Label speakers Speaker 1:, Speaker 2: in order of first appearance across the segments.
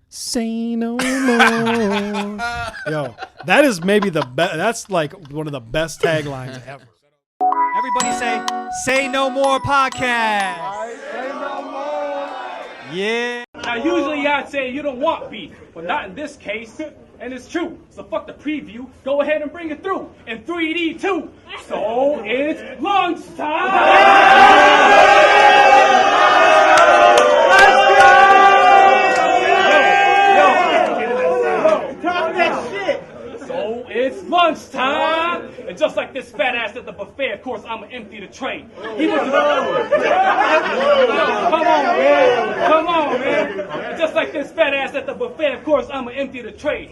Speaker 1: Say no more. Yo, that is maybe the best. That's like one of the best taglines ever.
Speaker 2: Everybody say no more podcast.
Speaker 3: Say no more.
Speaker 2: Yeah.
Speaker 4: Now, usually I'd say you don't want beef, but not in this case. And it's true. So fuck the preview. Go ahead and bring it through in 3D too. So it's lunchtime. So it's lunchtime, and just like this fat ass at the buffet, of course, I'ma empty the tray. He went to Come on, man. And just like this fat ass at the buffet, of course, I'ma empty the tray.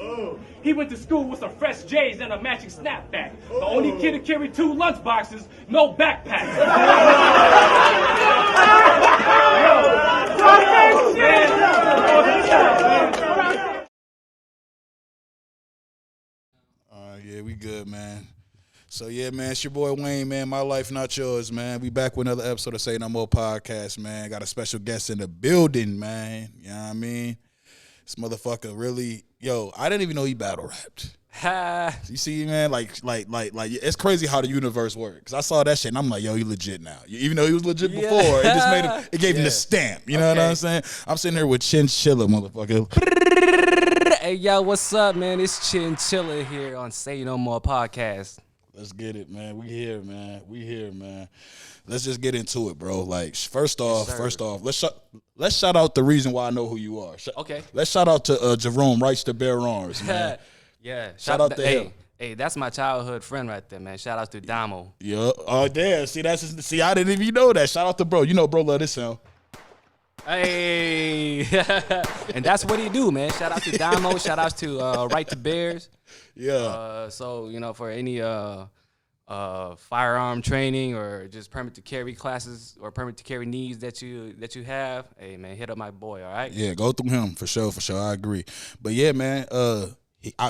Speaker 4: He went to school with some fresh J's and a matching snapback. The only kid to carry 2 lunch boxes, no backpack.
Speaker 3: Yeah, we good, man. So, yeah, man, it's your boy Wayne, man. My life, not yours, man. We back with another episode of Say No More podcast, man. Got a special guest in the building, man. You know what I mean? This motherfucker really, I didn't even know he battle rapped. You see, man, like, it's crazy how the universe works. Cause I saw that shit and I'm like, he legit now. Even though he was legit before, it just made him. It gave him the stamp. You know what I'm saying? I'm sitting here with Chilla, motherfucker.
Speaker 5: Hey, yo, what's up, man? It's Chilla here on Say No More podcast.
Speaker 3: Let's get it, man. We here, man. Let's just get into it, bro. Like, first off, let's shout out the reason why I know who you are.
Speaker 5: Okay.
Speaker 3: Let's shout out to Jerome Rights to Bear Arms, man.
Speaker 5: Yeah.
Speaker 3: Shout out to him.
Speaker 5: Hey, that's my childhood friend right there, man. Shout out to Damo.
Speaker 3: Yeah. Oh, damn. See, I didn't even know that. Shout out to bro. You know, bro, love this sound.
Speaker 5: Hey, and that's what he do, man. Shout out to Damo. Shout out to Right to Bears.
Speaker 3: Yeah.
Speaker 5: So for any firearm training or just permit to carry classes or permit to carry needs that you have, hey man, hit up my boy. All right.
Speaker 3: Yeah, go through him for sure. I agree. But yeah, man.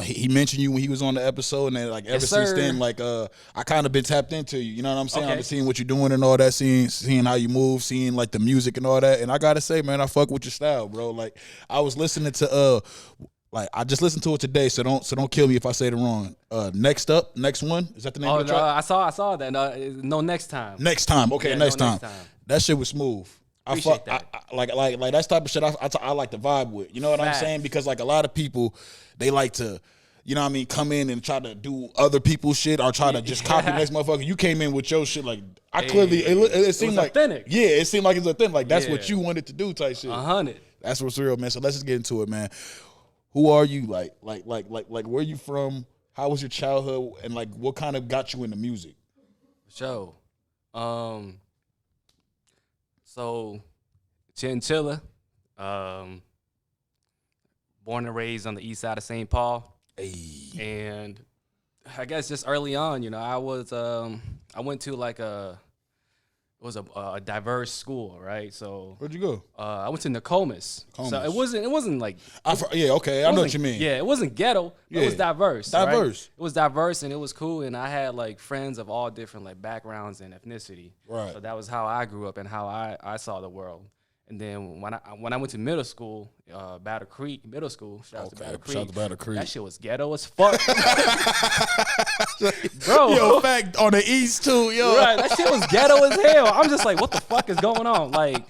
Speaker 3: He mentioned you when he was on the episode, and then like ever since then, like I kind of been tapped into you. You know what I'm saying?
Speaker 5: Okay.
Speaker 3: I've been seeing what you're doing and all that, seeing how you move, seeing like the music and all that. And I gotta say, man, I fuck with your style, bro. Like I was listening to like I just listened to it today, so don't kill me if I say it wrong. Next one, is that the name of the track?
Speaker 5: I saw that. No, next time.
Speaker 3: Next time, okay,
Speaker 5: Yeah,
Speaker 3: next
Speaker 5: no,
Speaker 3: time.
Speaker 5: next time.
Speaker 3: That shit was smooth.
Speaker 5: Appreciate that.
Speaker 3: I like that type of shit. I like to vibe with. You know what I'm saying? Because like a lot of people, they like to, you know what I mean, come in and try to do other people's shit or try to just copy the next motherfucker. You came in with your shit like it seemed like
Speaker 5: authentic.
Speaker 3: Yeah, it seemed like it's authentic. Like that's what you wanted to do type shit.
Speaker 5: 100.
Speaker 3: That's what's real, man. So let's just get into it, man. Who are you? Like where you from? How was your childhood? And like what kind of got you into music?
Speaker 5: So, Chinchilla, born and raised on the east side of St. Paul.
Speaker 3: Hey.
Speaker 5: And I guess just early on, I went to like a diverse school, right? So
Speaker 3: Where'd you go?
Speaker 5: I went to Nokomis. So it wasn't like
Speaker 3: okay, I know what you mean.
Speaker 5: Yeah, it wasn't ghetto. But it was diverse.
Speaker 3: Diverse.
Speaker 5: Right? It was diverse and it was cool, and I had like friends of all different like backgrounds and ethnicity.
Speaker 3: Right.
Speaker 5: So that was how I grew up and how I saw the world. And then when I went to middle school, Battle Creek Middle School, shout out to Battle Creek. That shit was ghetto as fuck. Bro.
Speaker 3: Yo, fact on the east too, yo.
Speaker 5: Right, that shit was ghetto as hell. I'm just like, what the fuck is going on? Like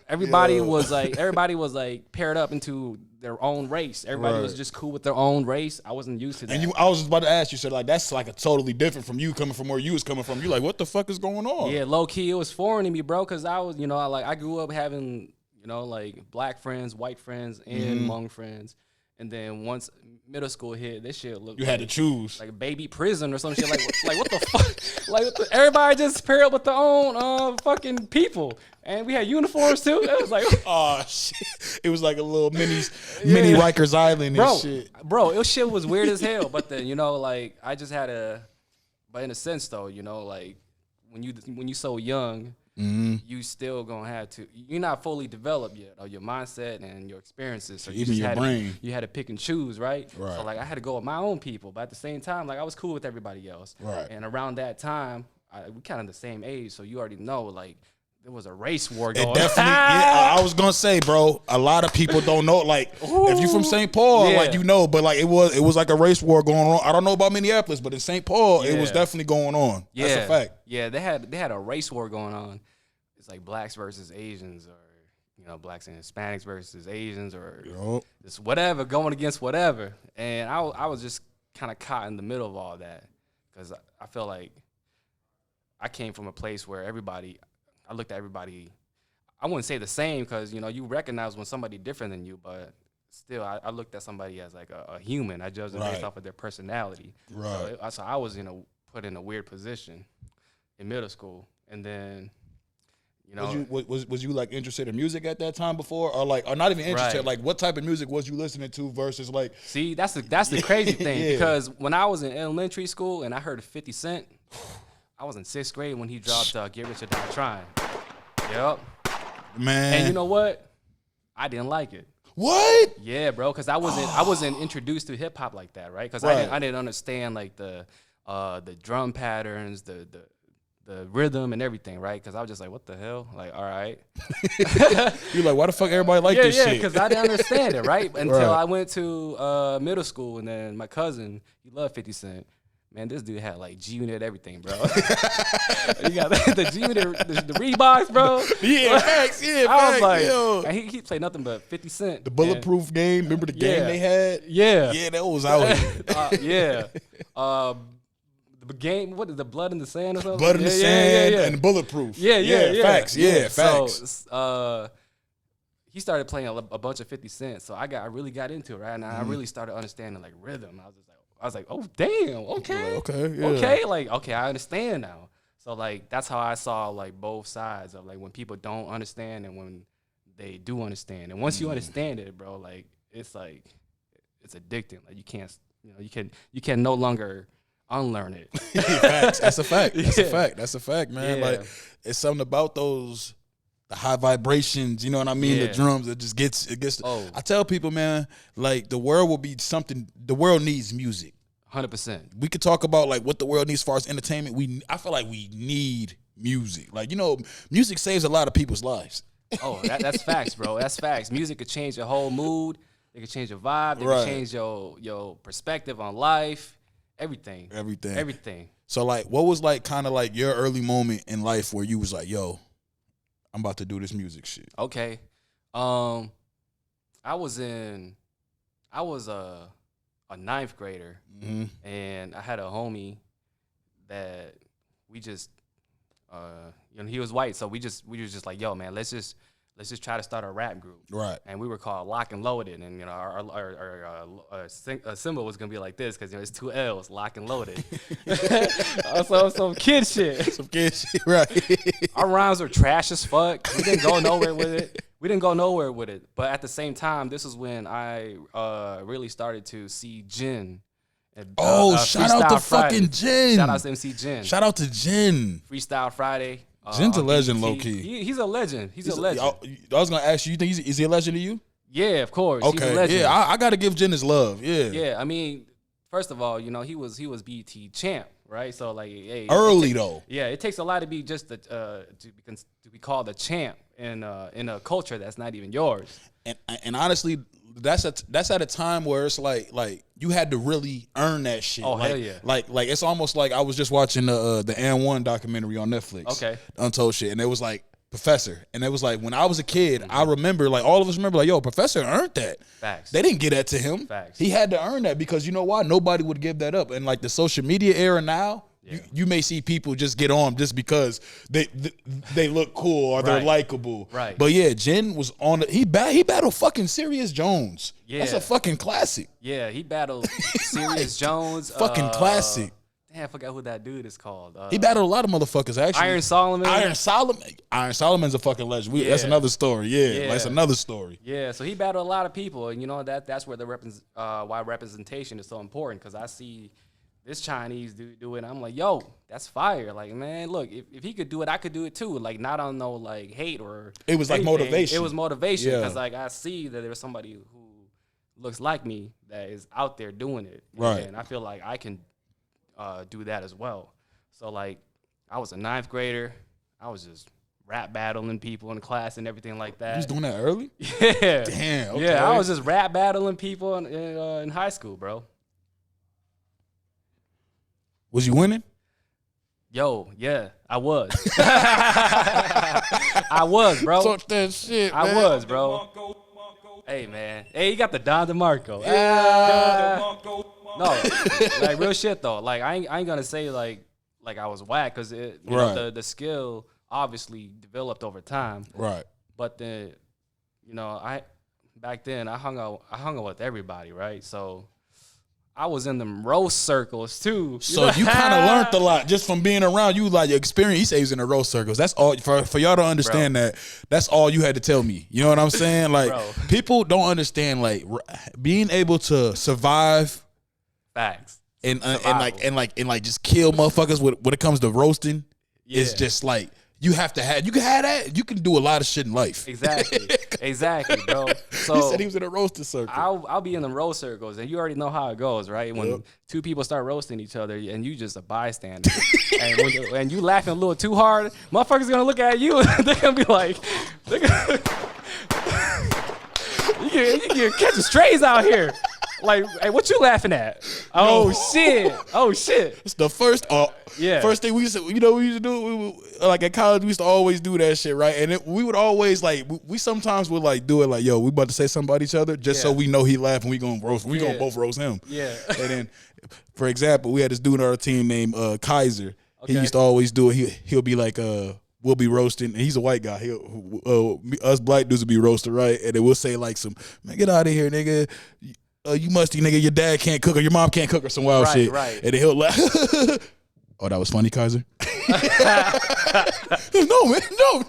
Speaker 5: everybody was like paired up into their own race. Everybody was just cool with their own race. I wasn't used to that.
Speaker 3: And I was just about to ask you, so like that's like a totally different from you coming from where you was coming from. You like, what the fuck is going on?
Speaker 5: Yeah, low key, it was foreign to me, bro, because I was, I grew up having, like black friends, white friends, and Hmong friends. And then once middle school hit, this shit looked
Speaker 3: you had to choose.
Speaker 5: Like a baby prison or some shit. Like what the fuck? Like everybody just paired up with their own fucking people. And we had uniforms too. It was like
Speaker 3: oh shit. It was like a little mini Rikers Island and shit.
Speaker 5: Bro, it shit was weird as hell. But then, like I just had but in a sense though, like when you so young, you still gonna have to. You're not fully developed yet, or your mindset and your experiences. So
Speaker 3: even your brain,
Speaker 5: you had to pick and choose, right?
Speaker 3: Right.
Speaker 5: So like I had to go with my own people, but at the same time, like I was cool with everybody else.
Speaker 3: Right.
Speaker 5: And around that time, we kind of the same age, so you already know like there was a race war
Speaker 3: It
Speaker 5: going.
Speaker 3: definitely. Yeah, I was gonna say, bro. A lot of people don't know. Like, if you from St. Paul,
Speaker 5: Yeah.
Speaker 3: like you know, but like it was like a race war going on. I don't know about Minneapolis, but in St. Paul, it was
Speaker 5: Yeah.
Speaker 3: definitely going on.
Speaker 5: Yeah,
Speaker 3: That's a fact.
Speaker 5: Yeah, they had a race war going on. It's like blacks versus Asians, or blacks and Hispanics versus Asians, or
Speaker 3: Yup.
Speaker 5: just whatever, going against whatever. And I was just kind of caught in the middle of all that, because I feel like I came from a place where I looked at everybody. I wouldn't say the same, because you recognize when somebody different than you, but still I looked at somebody as like a human. I judged them based
Speaker 3: Right.
Speaker 5: off of their personality.
Speaker 3: Right.
Speaker 5: So I was put in a weird position in middle school, and then
Speaker 3: Was you like interested in music at that time before, or not even interested?
Speaker 5: Right.
Speaker 3: Like, what type of music was you listening to versus like?
Speaker 5: See, that's the crazy thing,
Speaker 3: Yeah.
Speaker 5: because when I was in elementary school and I heard 50 Cent, I was in 6th grade when he dropped Get Rich or Die Trying. Yep.
Speaker 3: Man,
Speaker 5: And you know what? I didn't like it.
Speaker 3: what?
Speaker 5: Yeah, bro, because I wasn't introduced to hip hop like that, right? Because
Speaker 3: Right.
Speaker 5: I didn't understand like the drum patterns, the rhythm and everything, right? Because I was just like, what the hell? Like, all right.
Speaker 3: You like, why the fuck everybody like this
Speaker 5: Yeah,
Speaker 3: shit?
Speaker 5: because I didn't understand it, right? Until
Speaker 3: Right.
Speaker 5: I went to middle school, and then my cousin, he loved 50 Cent. Man, this dude had like G-Unit everything, bro. You got the G-Unit, the Reeboks, bro.
Speaker 3: Yeah, facts. Yeah,
Speaker 5: I was
Speaker 3: facts.
Speaker 5: like,
Speaker 3: yo.
Speaker 5: and he played nothing but 50 Cent.
Speaker 3: The Bulletproof game. Remember the game
Speaker 5: Yeah.
Speaker 3: they had?
Speaker 5: Yeah.
Speaker 3: Yeah, that was out here.
Speaker 5: Yeah. The game, what is the Blood in the Sand or something?
Speaker 3: Blood in the Sand
Speaker 5: yeah.
Speaker 3: and Bulletproof.
Speaker 5: Yeah.
Speaker 3: Facts. Yeah, facts.
Speaker 5: So, he started playing a bunch of 50 Cent, so I really got into it, right? And I
Speaker 3: Mm-hmm.
Speaker 5: really started understanding like rhythm. I was like, oh damn, okay,
Speaker 3: Okay, yeah.
Speaker 5: okay, I understand now. So like that's how I saw like both sides of like when people don't understand and when they do understand. And once you understand it, bro, like it's addicting. Like you can no longer unlearn it.
Speaker 3: Facts. That's a fact. That's a
Speaker 5: Yeah.
Speaker 3: fact. That's a fact, man.
Speaker 5: Yeah.
Speaker 3: Like, it's something about the high vibrations, you know what I mean?
Speaker 5: Yeah.
Speaker 3: The drums, it gets.
Speaker 5: Oh.
Speaker 3: I tell people, man, like the world needs music.
Speaker 5: 100%.
Speaker 3: We could talk about like what the world needs as far as entertainment. I feel like we need music. Like, music saves a lot of people's lives.
Speaker 5: Oh, that's facts, bro. That's facts. Music could change your whole mood. It could change your vibe. It
Speaker 3: Right.
Speaker 5: could change your perspective on life. Everything.
Speaker 3: Everything. So like, what was like kind of like your early moment in life where you was like, yo, I'm about to do this music shit?
Speaker 5: Okay. I was a ninth grader,
Speaker 3: Mm-hmm.
Speaker 5: and I had a homie that we just he was white, so we was just like, yo, man, let's just try to start a rap group.
Speaker 3: Right.
Speaker 5: And we were called Lock and Loaded, and our symbol was gonna be like this, because it's 2 L's, Lock and Loaded. So some kid shit.
Speaker 3: Some kid shit, right?
Speaker 5: Our rhymes were trash as fuck. We didn't go nowhere with it. But at the same time, this is when I really started to see Jin.
Speaker 3: Shout out to fucking Jin.
Speaker 5: Shout out to MC Jin.
Speaker 3: Shout out to Jin.
Speaker 5: Freestyle Friday.
Speaker 3: Jin's a
Speaker 5: on
Speaker 3: legend,
Speaker 5: BET.
Speaker 3: low-key.
Speaker 5: He's a legend. He's a legend.
Speaker 3: I was gonna ask you think is he a legend to you?
Speaker 5: Yeah, of course. He's a
Speaker 3: Okay,
Speaker 5: legend.
Speaker 3: yeah, I gotta give Jin his love. Yeah,
Speaker 5: Yeah, I mean, first of all, he was BET champ, right? So like, hey,
Speaker 3: early though.
Speaker 5: Yeah, it takes a lot to be just to be called a champ in a culture that's not even yours.
Speaker 3: And honestly, that's at a time where it's like you had to really earn that shit.
Speaker 5: Oh,
Speaker 3: like,
Speaker 5: hell yeah.
Speaker 3: Like it's almost like I was just watching the N1 documentary on Netflix.
Speaker 5: Okay.
Speaker 3: Untold shit, and it was like Professor, and it was like when I was a kid, I remember like all of us remember like, yo, Professor earned that.
Speaker 5: Facts.
Speaker 3: They didn't get that to him.
Speaker 5: Facts.
Speaker 3: He had to earn that, because you know why? Nobody would give that up. And like the social media era now, you may see people just get on just because they look cool or they're
Speaker 5: Right.
Speaker 3: likable.
Speaker 5: Right.
Speaker 3: But yeah, Jin was on he battled fucking Serious Jones.
Speaker 5: Yeah.
Speaker 3: That's a fucking classic.
Speaker 5: Yeah, he battled Serious Jones.
Speaker 3: Fucking classic.
Speaker 5: Damn, I forgot who that dude is called.
Speaker 3: He battled a lot of motherfuckers actually.
Speaker 5: Iron Solomon.
Speaker 3: Iron Solomon's a fucking legend. That's
Speaker 5: Yeah.
Speaker 3: another story. Yeah,
Speaker 5: Yeah.
Speaker 3: that's another story.
Speaker 5: Yeah, so he battled a lot of people, and that's where why representation is so important, because I see this Chinese dude do it, and I'm like, yo, that's fire. Like, man, look, if he could do it, I could do it too. Like, not on no like hate or
Speaker 3: It was like
Speaker 5: anything.
Speaker 3: motivation.
Speaker 5: It was motivation,
Speaker 3: Yeah.
Speaker 5: because like I see that there's somebody who looks like me that is out there doing it,
Speaker 3: Right.
Speaker 5: and I feel like I can do that as well. So like, I was a ninth grader. I was just rap battling people in class and everything like that.
Speaker 3: You was doing that early?
Speaker 5: Yeah.
Speaker 3: Damn. Okay.
Speaker 5: Yeah, I was just rap battling people in high school, bro.
Speaker 3: Was you winning?
Speaker 5: Yo, yeah, I was. I was, bro.
Speaker 3: Talk that shit, man.
Speaker 5: I was, bro. Hey, man. Hey, you got the Don DeMarco. No, like real shit though. Like I ain't gonna say like I was whack because you know, the skill obviously developed over time.
Speaker 3: Right.
Speaker 5: But then, you know, back then I hung out with everybody, right? So I was in them roast circles too.
Speaker 3: So you kind of learned a lot just from being around you, like your experience. He said he was in the roast circles. That's all for y'all to understand. Bro. That's all you had to tell me. You know what I'm saying? Like people don't understand like being able to survive.
Speaker 5: Facts.
Speaker 3: And just kill motherfuckers when it comes to roasting. It's just like you can have that. You can do a lot of shit in life.
Speaker 5: Exactly, bro. So
Speaker 3: he said he was in a roasting circle.
Speaker 5: I'll be in the roast circles, and you already know how it goes, right? When two people start roasting each other, and you just a bystander, and when you laughing a little too hard, motherfuckers gonna look at you, and they're gonna be like, you can catch the strays out here. Like, hey, what you laughing at? Oh shit!
Speaker 3: It's the first. First thing we used to, we used to do. Like at college, we used to always do that shit, right? And we would always like, we sometimes would like do it like, yo, we about to say something about each other, just so we know he laughing. We gonna roast. We gonna both roast him.
Speaker 5: Yeah.
Speaker 3: And then, for example, we had this dude on our team named Kaiser. Okay. He used to always do it. He'll be like, we'll be roasting, and he's a white guy. Us black dudes will be roasted, right? And then we'll say like some, man, get out of here, nigga. You musty nigga, your dad can't cook or your mom can't cook or some wild shit.
Speaker 5: Right.
Speaker 3: And then he'll laugh. Oh, that was funny, Kaiser? No, man. No.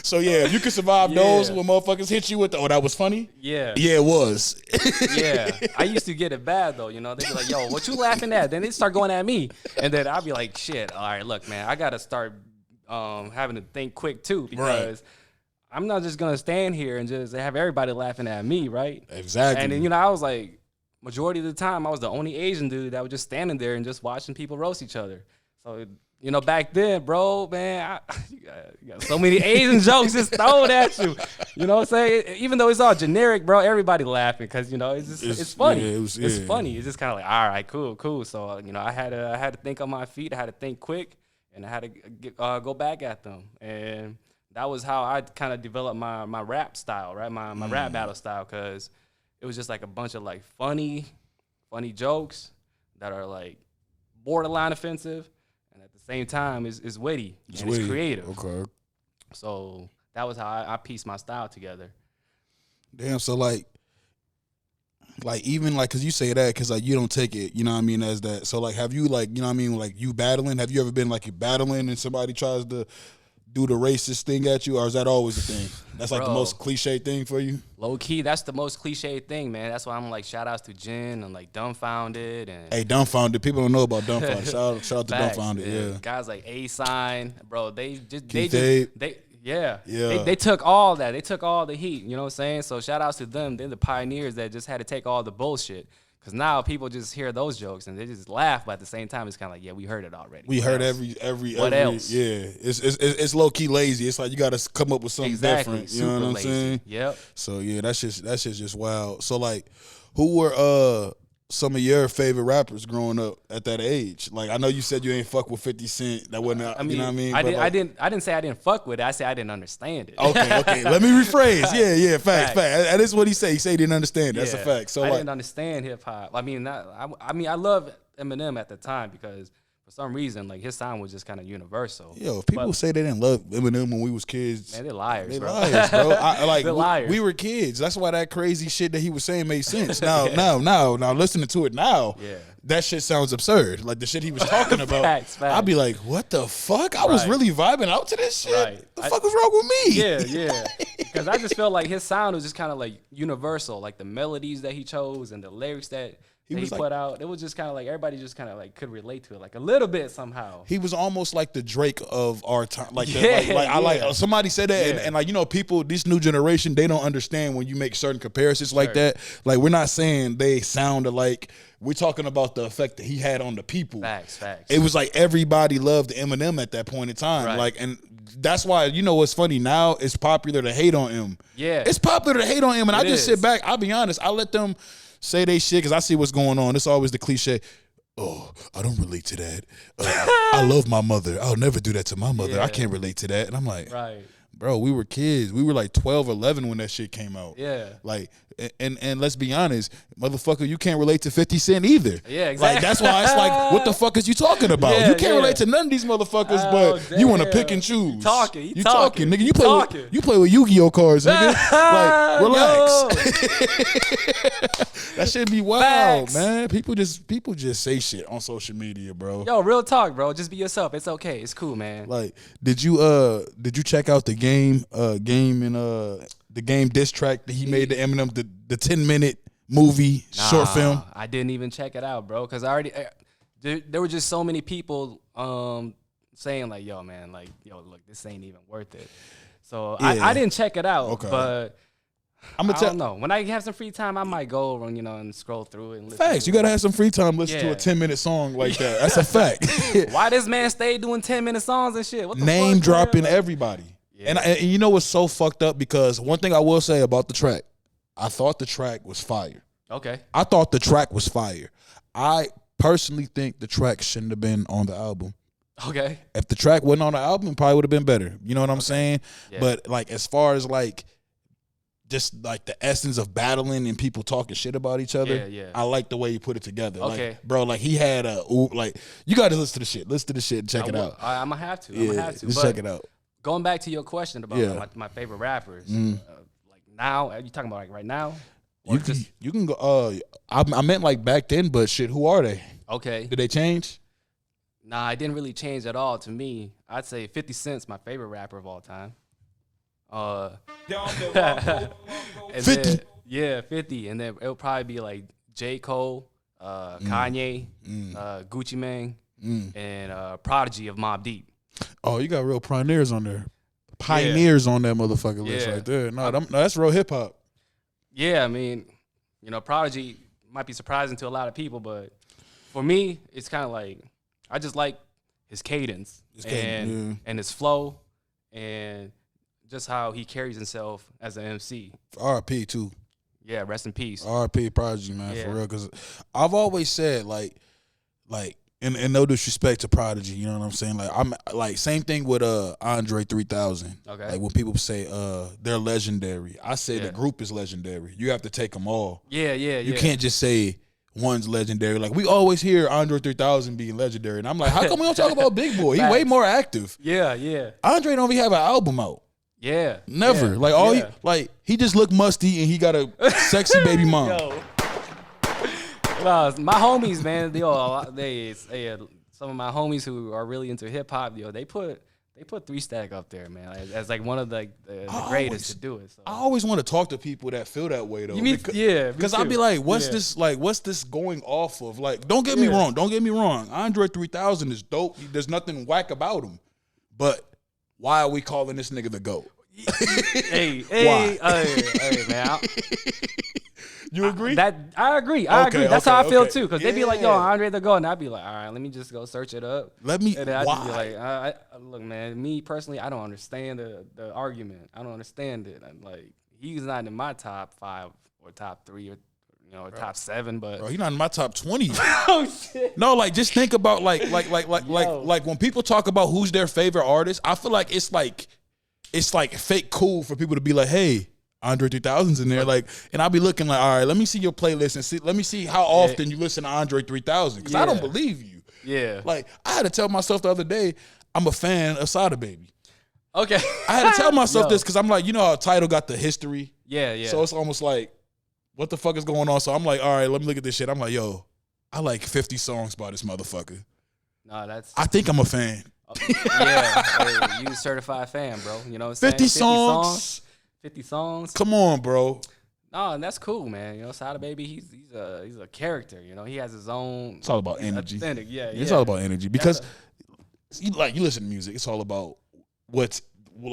Speaker 3: So, yeah, if you can survive those when motherfuckers hit you with the, oh, that was funny?
Speaker 5: Yeah.
Speaker 3: Yeah, it was.
Speaker 5: Yeah. I used to get it bad, though. You know, they'd be like, yo, what you laughing at? Then they'd start going at me. And then I'd be like, shit, all right, look, man, I got to start having to think quick, too, because I'm not just going to stand here and just have everybody laughing at me, right?
Speaker 3: Exactly.
Speaker 5: And then, you know, I was like, majority of the time, I was the only Asian dude that was just standing there and just watching people roast each other. So, you know, back then, bro, man, you got so many Asian jokes just thrown at you. You know what I'm saying? Even though it's all generic, bro, everybody laughing because, you know, it's funny. Yeah, it's funny. It's just kind of like, all right, cool. So, you know, I had to think on my feet. I had to think quick, and I had to go back at them. And that was how I kind of developed my rap style, right? My rap battle style, because it was just like a bunch of like funny jokes that are like borderline offensive, and at the same time is witty and it's creative.
Speaker 3: Okay.
Speaker 5: So that was how I pieced my style together.
Speaker 3: Damn. So like even like, cause you say that, cause like you don't take it, you know what I mean, as that. So like, have you like, you know what I mean, like you battling? Have you ever been like you battling and somebody tries to do the racist thing at you, or is that always the thing? That's like the most cliche thing for you?
Speaker 5: Low key, that's the most cliche thing, man. That's why I'm like, shout outs to Jen and like Dumbfounded. And
Speaker 3: hey, Dumbfounded. People don't know about Dumbfounded. shout out to Dumbfounded, yeah.
Speaker 5: Guys like A-Sign, bro, they took all that. They took all the heat, you know what I'm saying? So shout outs to them. They're the pioneers that just had to take all the bullshit. Because now people just hear those jokes and they just laugh, but at the same time, it's kind of like, yeah, we heard it already.
Speaker 3: We heard every what else? Yeah, it's low key lazy. It's like you got to come up with something different. You know what I'm saying?
Speaker 5: Yep.
Speaker 3: So yeah, that's just wild. So like, who were some of your favorite rappers growing up at that age? Like, I know you said you ain't fuck with 50 Cent. That wasn't, you know what I mean?
Speaker 5: I didn't say I didn't fuck with it. I said I didn't understand it.
Speaker 3: Okay. Let me rephrase. Yeah. Fact. That is what he said. He said he didn't understand it. That's a fact. So
Speaker 5: I didn't understand hip hop. I mean, I love Eminem at the time because for some reason, like his sound was just kind of universal.
Speaker 3: Yo, if people say they didn't love Eminem when we was kids,
Speaker 5: man, they're liars.
Speaker 3: They're liars, bro.
Speaker 5: They're liars.
Speaker 3: We were kids. That's why that crazy shit that he was saying made sense. Now, listening to it now, that shit sounds absurd. Like the shit he was talking about,
Speaker 5: facts.
Speaker 3: I'd be like, what the fuck? I was really vibing out to this shit. Right. The fuck was wrong with me?
Speaker 5: Yeah. Because I just felt like his sound was just kind of like universal, like the melodies that he chose and the lyrics that he
Speaker 3: was like,
Speaker 5: put out. It was just kind of like everybody just kind of like could relate to it like a little bit somehow.
Speaker 3: he was almost like the Drake of our time. Like,
Speaker 5: Yeah,
Speaker 3: like somebody said that,
Speaker 5: Yeah.
Speaker 3: and like, you know, people, this new generation, they don't understand when you make certain comparisons like
Speaker 5: Sure.
Speaker 3: that. Like, we're not saying they sound alike. We're talking about the effect that he had on the people.
Speaker 5: Facts.
Speaker 3: It was like everybody loved Eminem at that point in time.
Speaker 5: Right.
Speaker 3: Like, and that's why, you know what's funny, now it's popular to hate on him.
Speaker 5: Yeah.
Speaker 3: It's popular to hate on him, and I
Speaker 5: It
Speaker 3: just
Speaker 5: is.
Speaker 3: sit back. I'll be honest, I let them say they shit because I see what's going on. It's always the cliche. Oh, I don't relate to that. I love my mother. I'll never do that to my mother.
Speaker 5: Yeah.
Speaker 3: I can't relate to that. And I'm like,
Speaker 5: Right.
Speaker 3: bro, we were kids. We were like 12, 11 when that shit came out.
Speaker 5: Yeah.
Speaker 3: Like, and let's be honest, motherfucker, you can't relate to 50 Cent either.
Speaker 5: Yeah, exactly.
Speaker 3: Like, that's why it's like, what the fuck is you talking about?
Speaker 5: Yeah,
Speaker 3: You can't
Speaker 5: yeah.
Speaker 3: relate to none of these motherfuckers,
Speaker 5: Oh,
Speaker 3: but you want to
Speaker 5: damn.
Speaker 3: pick and choose.
Speaker 5: You talking,
Speaker 3: You talking, nigga.
Speaker 5: you talking.
Speaker 3: You play with Yu-Gi-Oh cards, nigga. Like, relax. That shit be wild,
Speaker 5: Facts.
Speaker 3: man. People just say shit on social media, bro.
Speaker 5: Yo, real talk, bro. Just be yourself. It's okay. It's cool, man.
Speaker 3: Like, did you check out the game the game diss track that he made to Eminem, the 10-minute movie short film?
Speaker 5: I didn't even check it out, bro, because I already there were just so many people saying like, yo, man, like, yo, look, this ain't even worth it. So
Speaker 3: Yeah.
Speaker 5: I didn't check it out,
Speaker 3: Okay.
Speaker 5: but
Speaker 3: I'm
Speaker 5: I
Speaker 3: gonna tell
Speaker 5: don't know. When I have some free time, I might go and and scroll through it and listen.
Speaker 3: facts.
Speaker 5: to
Speaker 3: You
Speaker 5: it.
Speaker 3: gotta have some free time listen to
Speaker 5: Yeah.
Speaker 3: a 10-minute song like that. That's a fact.
Speaker 5: Why this man stay doing 10-minute songs and shit? What the
Speaker 3: Name
Speaker 5: fuck,
Speaker 3: dropping
Speaker 5: man?
Speaker 3: everybody.
Speaker 5: Yeah.
Speaker 3: And you know what's so fucked up? Because one thing I will say about the track, I thought the track was fire.
Speaker 5: Okay.
Speaker 3: I thought the track was fire. I personally think the track shouldn't have been on the album.
Speaker 5: Okay.
Speaker 3: If the track wasn't on the album, it probably would have been better. You know what I'm saying?
Speaker 5: Yeah.
Speaker 3: But like, as far as like just like the essence of battling and people talking shit about each other,
Speaker 5: Yeah.
Speaker 3: I like the way he put it together.
Speaker 5: Okay.
Speaker 3: Like, bro, like he had like, you got to listen to the shit. Listen to the shit and check it out.
Speaker 5: I'm gonna have to. I'm
Speaker 3: Yeah,
Speaker 5: gonna have to.
Speaker 3: just
Speaker 5: But
Speaker 3: check it out.
Speaker 5: going back to your question about
Speaker 3: Yeah.
Speaker 5: my favorite rappers,
Speaker 3: Mm.
Speaker 5: like now, are you talking about like right now? Or
Speaker 3: You can go. I meant like back then, but shit, who are they?
Speaker 5: okay.
Speaker 3: Did they change?
Speaker 5: Nah, it didn't really change at all to me. I'd say 50 Cent's my favorite rapper of all time. And
Speaker 3: 50?
Speaker 5: then- yeah, 50. And then it'll probably be like J. Cole, Kanye, Gucci Mane, and Prodigy of Mobb Deep.
Speaker 3: Oh, you got real pioneers on there. Pioneers on that motherfucking list
Speaker 5: Yeah.
Speaker 3: right there. No, that's real hip hop.
Speaker 5: Yeah, I mean, Prodigy might be surprising to a lot of people, but for me, it's kind of like I just like his cadence, and his flow and just how he carries himself as an MC.
Speaker 3: R.I.P. too.
Speaker 5: Yeah, rest in peace.
Speaker 3: R.I.P. Prodigy, man,
Speaker 5: Yeah.
Speaker 3: for real. Because I've always said like, and no disrespect to Prodigy, you know what I'm saying? Like I'm like same thing with Andre 3000.
Speaker 5: Okay.
Speaker 3: Like when people say they're legendary, I say
Speaker 5: Yeah.
Speaker 3: the group is legendary. You have to take them all.
Speaker 5: Yeah.
Speaker 3: You can't just say one's legendary. Like we always hear Andre 3000 being legendary, and I'm like, how come we don't talk about Big Boy? He way
Speaker 5: Facts.
Speaker 3: more active.
Speaker 5: Yeah.
Speaker 3: Andre don't even have an album out.
Speaker 5: Yeah.
Speaker 3: Never.
Speaker 5: Yeah.
Speaker 3: Like all
Speaker 5: yeah.
Speaker 3: he just looked musty and he got a sexy baby mom.
Speaker 5: Yo. Well, my homies, man, some of my homies who are really into hip hop, they put 3 Stack up there, man, as like one of the greatest to do it. So.
Speaker 3: I always want to talk to people that feel that way though.
Speaker 5: You mean, yeah,
Speaker 3: Because I'll be like, what's this going off of? Like, don't get me wrong. Andre 3000 is dope. There's nothing whack about him. But why are we calling this nigga the GOAT?
Speaker 5: hey, man.
Speaker 3: You agree?
Speaker 5: I agree.
Speaker 3: Okay,
Speaker 5: That's how I feel
Speaker 3: okay.
Speaker 5: too. Because they be like, yo, Andre the GOAT, and I'd be like, all right, let me just go search it up.
Speaker 3: Let me.
Speaker 5: And then I'd
Speaker 3: Why?
Speaker 5: just be like, look, man, me personally, I don't understand the argument. I don't understand it. I'm like, he's not in my top 5 or top 3 or top 7, but
Speaker 3: Bro, he's not in my top 20.
Speaker 5: oh shit.
Speaker 3: No, like just think about like when people talk about who's their favorite artist, I feel like it's like fake cool for people to be like, hey, Andre 3000's in there, like, and I'll be looking like, all right, let me see your playlist and let me see how often you listen to Andre 3000 because I don't believe you.
Speaker 5: Yeah.
Speaker 3: Like I had to tell myself the other day, I'm a fan of Sada Baby.
Speaker 5: Okay.
Speaker 3: I had to tell myself
Speaker 5: Yo.
Speaker 3: this because I'm like, you know how Tidal got the history,
Speaker 5: Yeah.
Speaker 3: so it's almost like, what the fuck is going on? So I'm like, all right, let me look at this shit. I'm like, yo, I like 50 songs by this motherfucker.
Speaker 5: No, that's
Speaker 3: I think I'm a fan.
Speaker 5: yeah. Hey, you a certified fan, bro. You know what I'm saying?
Speaker 3: 50 songs.
Speaker 5: 50 songs.
Speaker 3: Come on, bro.
Speaker 5: No, and that's cool, man. You know, Sada Baby, he's a character. You know, he has his own.
Speaker 3: It's all about energy.
Speaker 5: Authentic, yeah.
Speaker 3: It's all about energy because, you listen to music. It's all about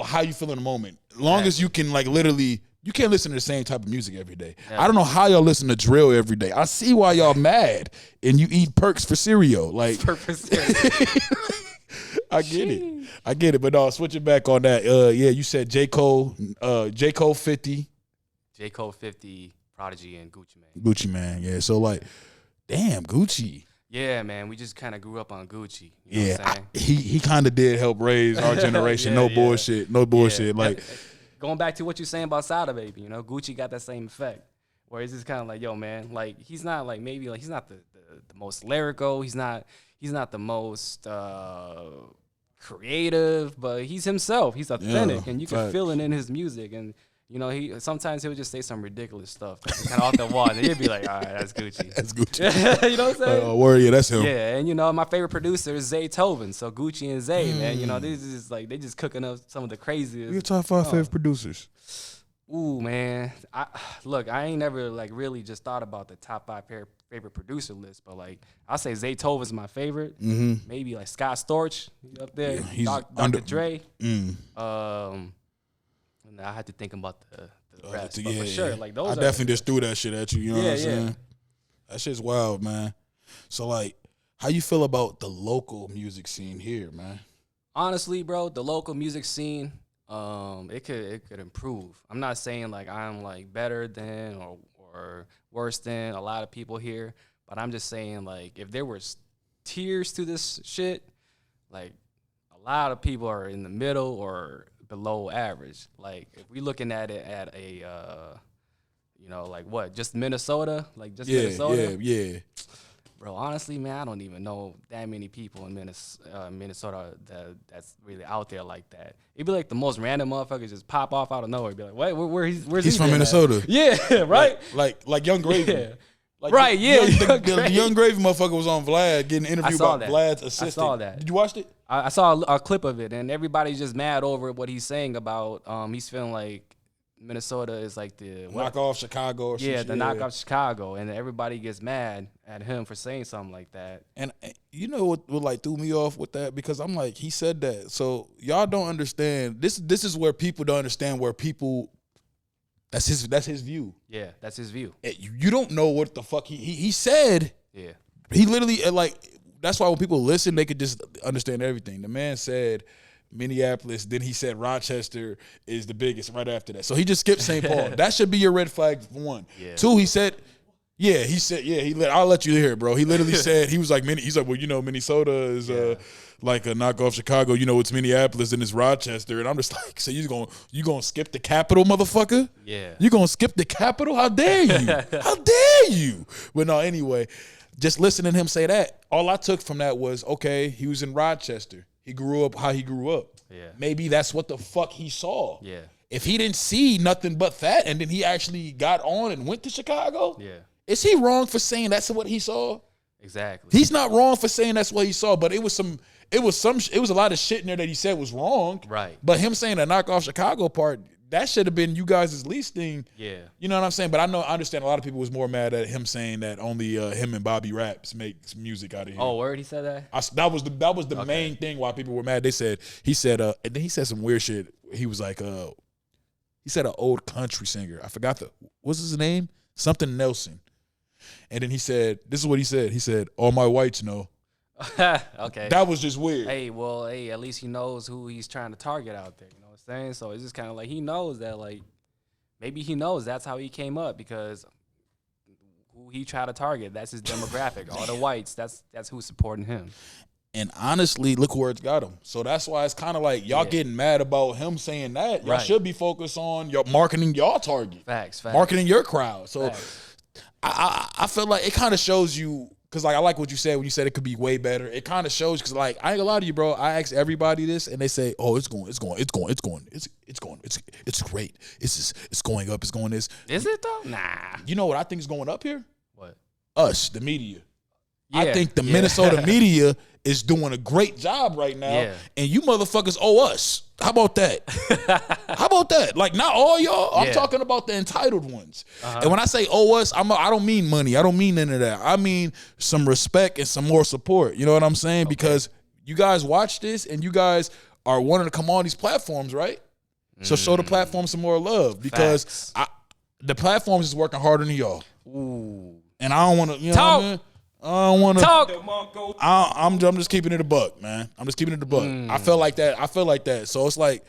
Speaker 3: how you feel in the moment. As long as you can literally, you can't listen to the same type of music every day. Yeah. I don't know how y'all listen to drill every day. I see why y'all mad and you eat perks for cereal. Like, I get it. But no, switching back on that. You said J. Cole 50.
Speaker 5: J. Cole 50, Prodigy, and Gucci Mane.
Speaker 3: Gucci Mane, yeah. So damn, Gucci.
Speaker 5: Yeah, man, we just kind of grew up on Gucci. You know what I'm saying?
Speaker 3: He kind of did help raise our generation. No bullshit.
Speaker 5: Going back to what you're saying about Sada Baby, you know, Gucci got that same effect. Where it's just kind of like, yo, man, like he's not he's not the most lyrical. He's not the most creative, but he's himself. He's authentic, and you can feel it in his music. And you know, sometimes he'll just say some ridiculous stuff that's kind of off the wall, and he'll be like, "All right, that's Gucci."
Speaker 3: That's Gucci.
Speaker 5: You know what I'm saying?
Speaker 3: Word, yeah, that's him.
Speaker 5: Yeah, and you know, my favorite producer is Zay Tovin. So Gucci and Zay, man, you know, this is they just cooking up some of the craziest.
Speaker 3: Your top 5 favorite producers.
Speaker 5: Ooh, man, I ain't never really just thought about the top 5 favorite producer list, but I'll say Zay Tovin's my favorite. Mm-hmm. Maybe Scott Storch up there,
Speaker 3: he's
Speaker 5: Dr. Dre. And I had to think about the rest, but for sure, those.
Speaker 3: I definitely just threw that shit at you. You know what I'm saying? That shit's wild, man. So how you feel about the local music scene here, man?
Speaker 5: Honestly, bro, the local music scene, it could improve. I'm not saying I'm better than or worse than a lot of people here, but I'm just saying if there was tiers to this shit, a lot of people are in the middle or below average. If we looking at it at a just Minnesota, Minnesota.
Speaker 3: Yeah.
Speaker 5: Bro, honestly, man, I don't even know that many people in Minnesota that's really out there like that. It'd be the most random motherfuckers just pop off out of nowhere. Be like, wait, where's
Speaker 3: he's from Minnesota?
Speaker 5: At? Yeah, right.
Speaker 3: Like Young Gravy.
Speaker 5: Yeah. Right, yeah.
Speaker 3: The Young Gravy motherfucker was on Vlad getting interviewed by Vlad's assistant.
Speaker 5: I saw that.
Speaker 3: Did you watch it?
Speaker 5: I saw a clip of it, and everybody's just mad over what he's saying about. He's feeling like Minnesota is the
Speaker 3: knockoff Chicago. Or
Speaker 5: the knockoff Chicago, and everybody gets mad at him for saying something like that.
Speaker 3: And you know what threw me off with that, because I'm he said that, so y'all don't understand. This is where people don't understand where people. That's his view.
Speaker 5: Yeah, that's his view.
Speaker 3: You don't know what the fuck he said.
Speaker 5: Yeah,
Speaker 3: he literally that's why when people listen, they could just understand everything. The man said Minneapolis, then he said Rochester is the biggest right after that. So he just skipped St. Paul. That should be your red flag for one.
Speaker 5: Yeah.
Speaker 3: 2, he said, I'll let you hear it, bro. He literally said, well, Minnesota is a knockoff Chicago. You know, it's Minneapolis and it's Rochester. And I'm just so you gonna skip the capital, motherfucker?
Speaker 5: Yeah.
Speaker 3: You gonna skip the capital? How dare you? How dare you? But no, anyway, just listening to him say that, all I took from that was, okay, he was in Rochester. He grew up how he grew up.
Speaker 5: Yeah.
Speaker 3: Maybe that's what the fuck he saw.
Speaker 5: Yeah.
Speaker 3: If he didn't see nothing but that, and then he actually got on and went to Chicago,
Speaker 5: yeah,
Speaker 3: is he wrong for saying that's what he saw?
Speaker 5: Exactly.
Speaker 3: He's not wrong for saying that's what he saw, but it was a lot of shit in there that he said was wrong.
Speaker 5: Right.
Speaker 3: But him saying the knockoff Chicago part, that should have been you guys' least thing.
Speaker 5: Yeah.
Speaker 3: You know what I'm saying? But I understand a lot of people was more mad at him saying that only him and Bobby Raps make music out of here.
Speaker 5: Oh, word, he said that?
Speaker 3: That was the main thing why people were mad. He said, and then he said some weird shit. He was he said an old country singer. I forgot what's his name? Something Nelson. And then he said, this is what he said. He said, all my whites know.
Speaker 5: Okay.
Speaker 3: That was just weird.
Speaker 5: Hey, at least he knows who he's trying to target out there. You know what I'm saying? So it's just kind of he knows that, maybe he knows that's how he came up, because who he tried to target, that's his demographic. All the whites, that's who's supporting him.
Speaker 3: And honestly, look where it's got him. So that's why it's kind of y'all getting mad about him saying that. Y'all should be focused on your marketing your target.
Speaker 5: Facts.
Speaker 3: Marketing your crowd. So
Speaker 5: facts.
Speaker 3: I feel like it kind of shows you, because I like what you said when you said it could be way better. It kind of shows, because I ain't gonna lie to you, bro. I ask everybody this, and they say, "Oh, it's great. It's going up. It's going this."
Speaker 5: Is it though? Nah.
Speaker 3: You know what I think is going up here?
Speaker 5: What?
Speaker 3: Us, the media. I think the Minnesota media is doing a great job right now, and you motherfuckers owe us. How about that? How about that? Like, not all y'all. I'm talking about the entitled ones. And when I say owe us, I don't mean money. I don't mean none of that. I mean some respect and some more support. You know what I'm saying? Because you guys watch this, and you guys are wanting to come on these platforms, right? So show the platform some more love, because the platforms is working harder than y'all.
Speaker 5: Ooh.
Speaker 3: And I don't want to, you know what I mean? I don't want to
Speaker 5: talk.
Speaker 3: I'm just keeping it a buck, man. I'm just keeping it a buck. I feel like that. So it's like,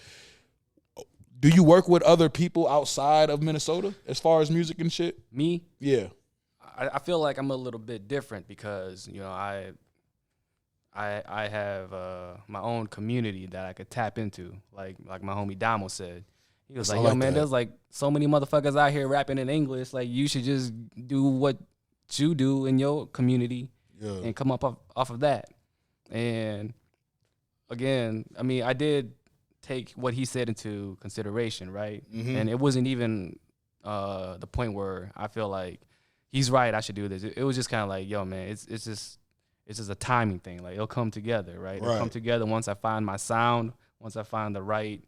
Speaker 3: do you work with other people outside of Minnesota as far as music and shit?
Speaker 5: Me?
Speaker 3: Yeah.
Speaker 5: I feel like I'm a little bit different because, you know, I have my own community that I could tap into. Like my homie Damo said. He was like, yo, man, there's like so many motherfuckers out here rapping in English. Like, you should just do what you do in your community and come up off of that. And again, I mean, I did take what he said into consideration, right? And it wasn't even the point where I feel like he's right, I should do this. It was just kind of like, yo, man, it's just a timing thing. Like, it'll come together, right? It'll come together once I find my sound, once I find the right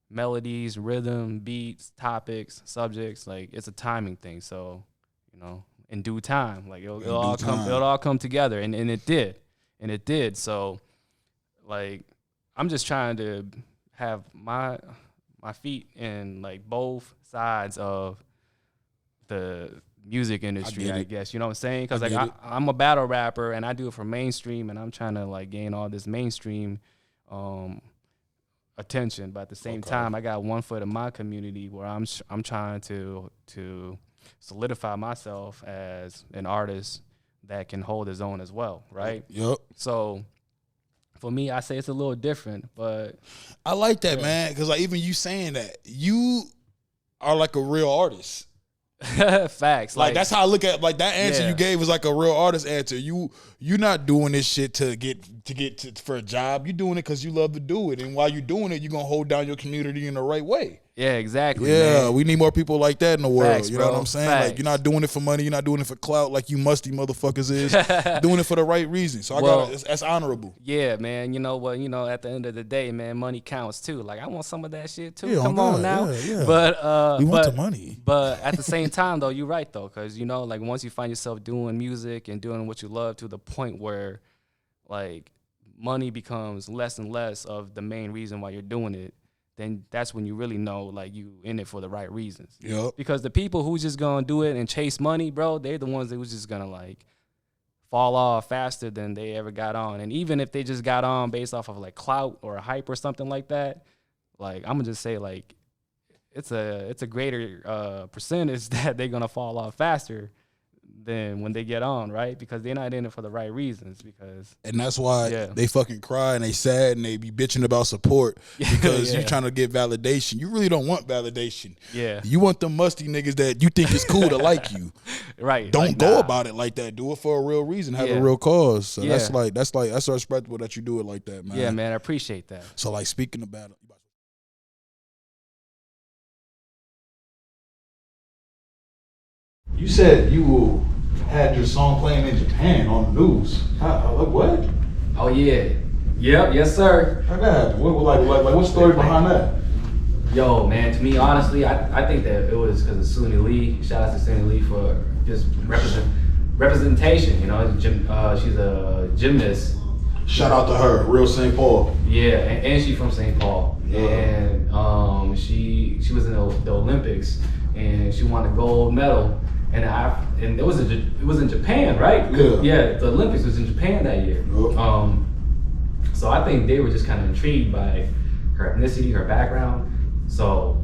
Speaker 5: melodies, rhythm, beats, topics, subjects. Like, it's a timing thing. So, you know, in due time, like it'll all come together, and it did. So, like, I'm just trying to have my feet in like both sides of the music industry, I guess. You know what I'm saying? Because like I'm a battle rapper, and I do it for mainstream, and I'm trying to like gain all this mainstream attention, but at the same time, I got one foot in my community where I'm trying to solidify myself as an artist that can hold his own as well, right?
Speaker 3: Yep.
Speaker 5: So for me, I say it's a little different, but
Speaker 3: I like that, man, because like even you saying that, you are like a real artist.
Speaker 5: Facts.
Speaker 3: Like that's how I look at like that answer you gave was like a real artist answer. You're not doing this shit to get for a job. You're doing it because you love to do it, and while you're doing it, you're gonna hold down your community in the right way.
Speaker 5: Yeah, exactly.
Speaker 3: Yeah,
Speaker 5: man.
Speaker 3: We need more people like that in the world.
Speaker 5: Facts,
Speaker 3: you know what I'm saying? Like, you're not doing it for money. You're not doing it for clout like you musty motherfuckers is. Doing it for the right reason. So that's honorable.
Speaker 5: Yeah, man. You know what? You know, at the end of the day, man, money counts too. Like, I want some of that shit too.
Speaker 3: Yeah,
Speaker 5: Come on now.
Speaker 3: Yeah.
Speaker 5: But
Speaker 3: we want the money.
Speaker 5: But at the same time, though, you're right though, because you know, like once you find yourself doing music and doing what you love to the point where, like, money becomes less and less of the main reason why you're doing it, then that's when you really know, like, you in it for the right reasons.
Speaker 3: Yep.
Speaker 5: Because the people who's just gonna do it and chase money, bro, they're the ones that was just gonna, like, fall off faster than they ever got on. And even if they just got on based off of, like, clout or a hype or something like that, like, I'm gonna just say, like, it's a greater percentage that they're gonna fall off faster than when they get on, right? Because they're not in it for the right reasons.
Speaker 3: And that's why they fucking cry and they sad and they be bitching about support because you're trying to get validation. You really don't want validation.
Speaker 5: Yeah.
Speaker 3: You want them musty niggas that you think is cool to like you.
Speaker 5: Right.
Speaker 3: Don't
Speaker 5: like,
Speaker 3: go about it like that. Do it for a real reason. Have a real cause. So that's respectable that you do it like that, man.
Speaker 5: Yeah, man. I appreciate that.
Speaker 3: So, like, speaking about it. You said you had your song playing in Japan on the news. What?
Speaker 5: Oh yeah. Yep. Yes, sir.
Speaker 3: How that happened? What's the story behind that?
Speaker 5: Yo, man. To me, honestly, I think that it was because of Suni Lee. Shout out to Suni Lee for just representation. You know, she's a gymnast.
Speaker 3: Shout out to her, real St. Paul.
Speaker 5: Yeah, and she's from St. Paul. Yeah. And she was in the Olympics and she won a gold medal. And it was in Japan, right? Yeah, the Olympics was in Japan that year. Yep. So I think they were just kind of intrigued by her ethnicity, her background. So,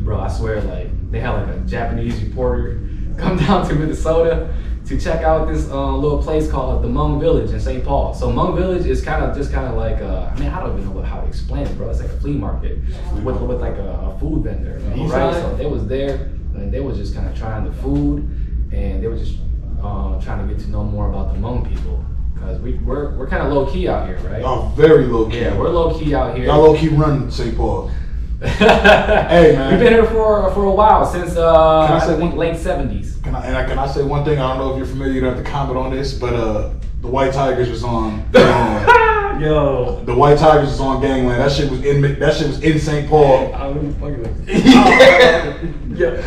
Speaker 5: bro, I swear, like, they had like a Japanese reporter come down to Minnesota to check out this little place called the Hmong Village in St. Paul. So Hmong Village is kind of like I don't even know how to explain it, bro. It's like a flea market with like a food vendor, right? So they was there. And they were just kind of trying the food, and they were just trying to get to know more about the Hmong people, because we're kind of low key out here, right?
Speaker 3: Y'all very low key.
Speaker 5: Yeah, we're low key out here.
Speaker 3: Y'all low key run St. Paul. Hey man,
Speaker 6: We've been here for a while since I think late 70s.
Speaker 3: Can I say one thing? I don't know if you're familiar. You don't have to comment on this, but the White Tigers was on.
Speaker 6: Yo,
Speaker 3: The White Tigers was on Gangland. That shit was in St. Paul.
Speaker 6: I don't even fucking know.
Speaker 3: Yeah.